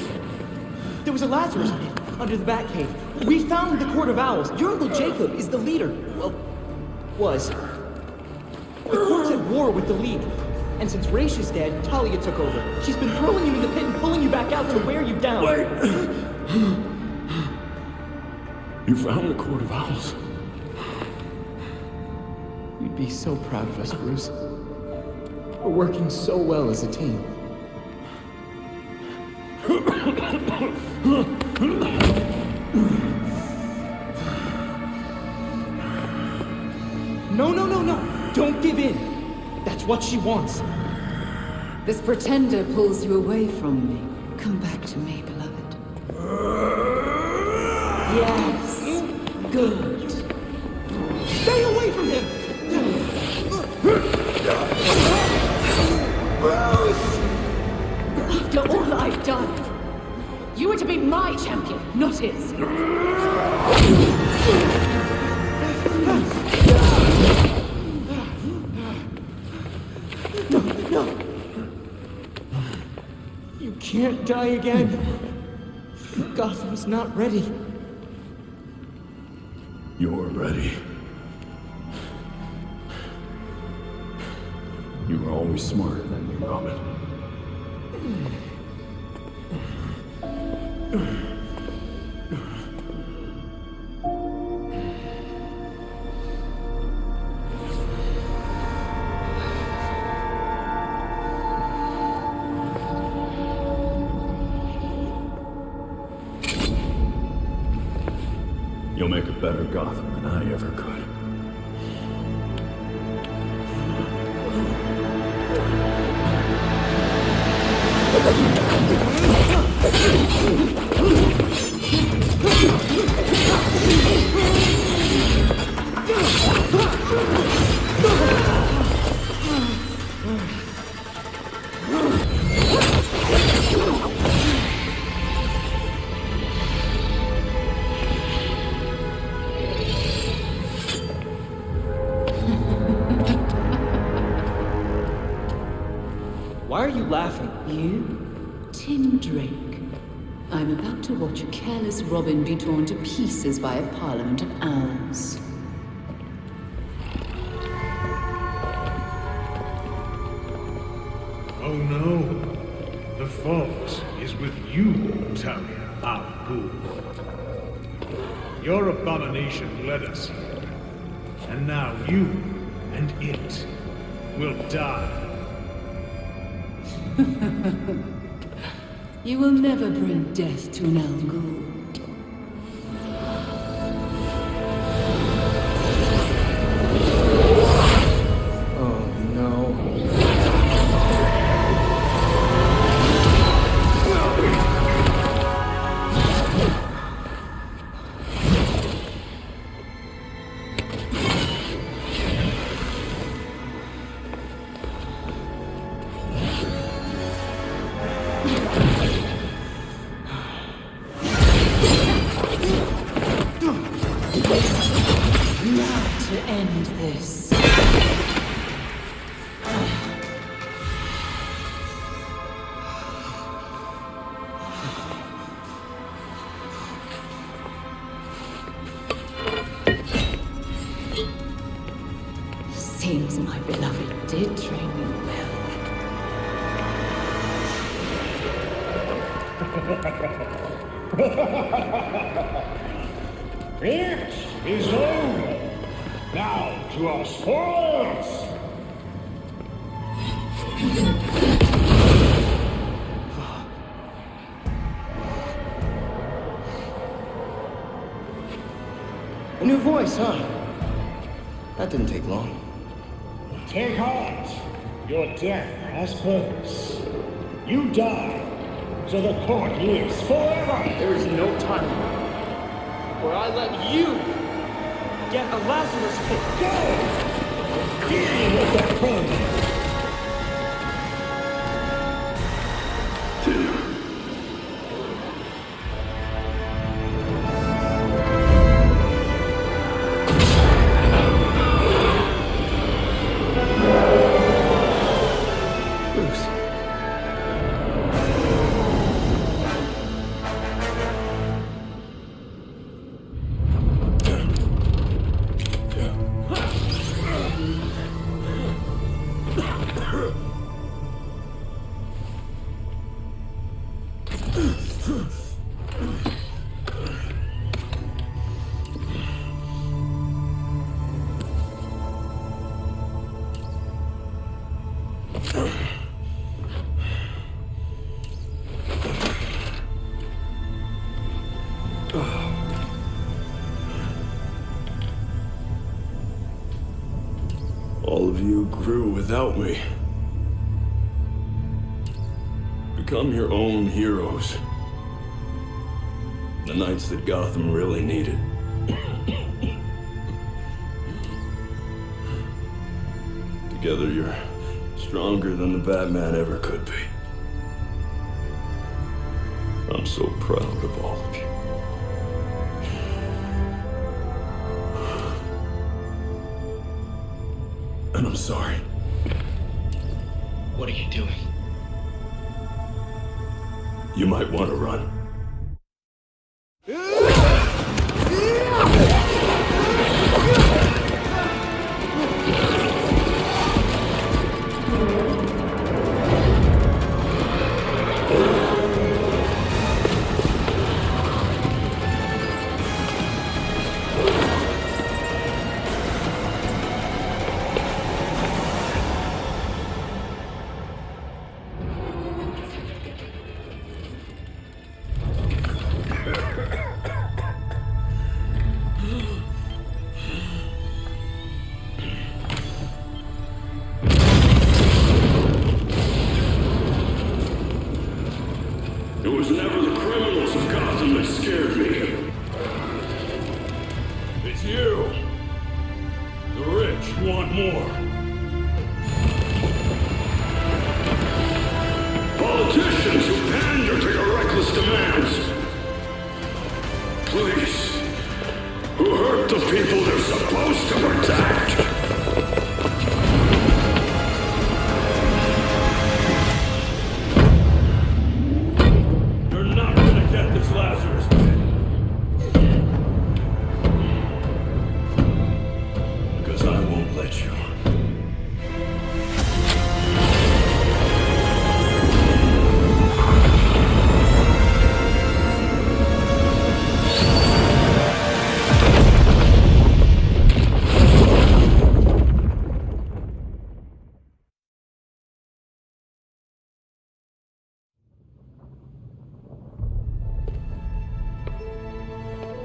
There was a Lazarus pit under the Batcave. We found the Court of Owls. Your Uncle Jacob is the leader. Well, was. The court's at war with the League. And since Raish is dead, Talia took over. She's been throwing you in the pit and pulling you back out to wear you down. Wait! You found the Court of Owls? You'd be so proud of us, Bruce. We're working so well as a team. No. Don't give in. That's what she wants. This pretender pulls you away from me. Come back to me, beloved. Yes. Good. Stay away from him! Bruce! After all I've done, you were to be my champion, not his. No. You can't die again. Gotham's not ready. You're ready. You were always smarter than me, Robin. You'll make a better Gotham than I ever could. Why are you laughing? You? Tim Drake. I'm about to watch a careless Robin be torn to pieces by a parliament of owls. Oh no. The fault is with you, Talia al Ghul. Your abomination led us here. And now you and it will die. You will never bring death to an Al Ghul. Seems my beloved did train you It is over. Now to our spoils. A new voice, huh? That didn't take long. Take heart. Your death has purpose. You die, so the court lives forever. There is no time where I let you get a Lazarus pit. Go! Deal with that problem. All of you grew without me. Become your own heroes. The Knights that Gotham really needed. Together you're stronger than the Batman ever could be. I'm so proud of all of you. And I'm sorry. What are you doing? You might want to run. It was never the criminals of Gotham that scared me. It's you. The rich want more. Politicians who pander to your reckless demands. Police who hurt the people they're supposed to protect. Lazarus pit. Because I won't let you.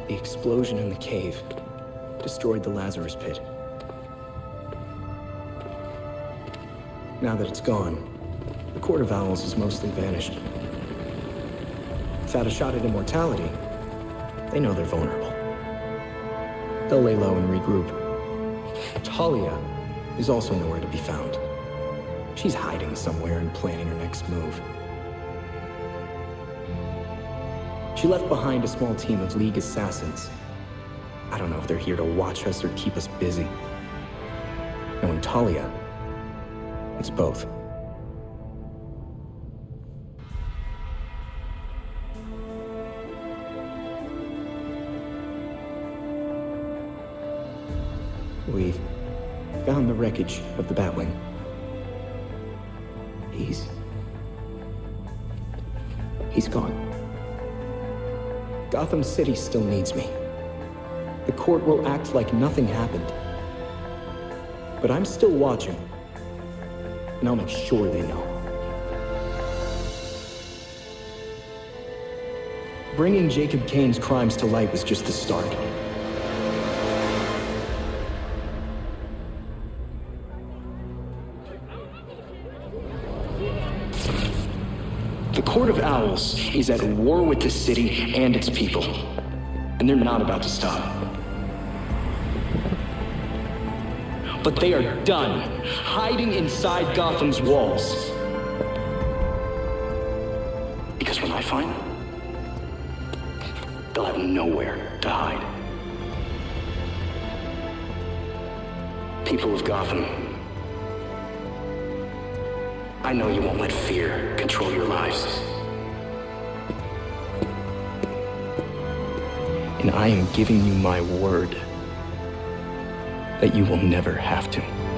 The explosion in the cave destroyed the Lazarus pit. Now that it's gone, the Court of Owls has mostly vanished. Without a shot at immortality, they know they're vulnerable. They'll lay low and regroup. Talia is also nowhere to be found. She's hiding somewhere and planning her next move. She left behind a small team of League assassins. I don't know if they're here to watch us or keep us busy. Knowing Talia, it's both. We've found the wreckage of the Batwing. He's gone. Gotham City still needs me. The court will act like nothing happened. But I'm still watching. And I'll make sure they know. Bringing Jacob Kane's crimes to light was just the start. Court of Owls is at war with the city and its people. And they're not about to stop. But they are done hiding inside Gotham's walls. Because when I find them, they'll have nowhere to hide. People of Gotham, I know you won't let fear control your lives. And I am giving you my word that you will never have to.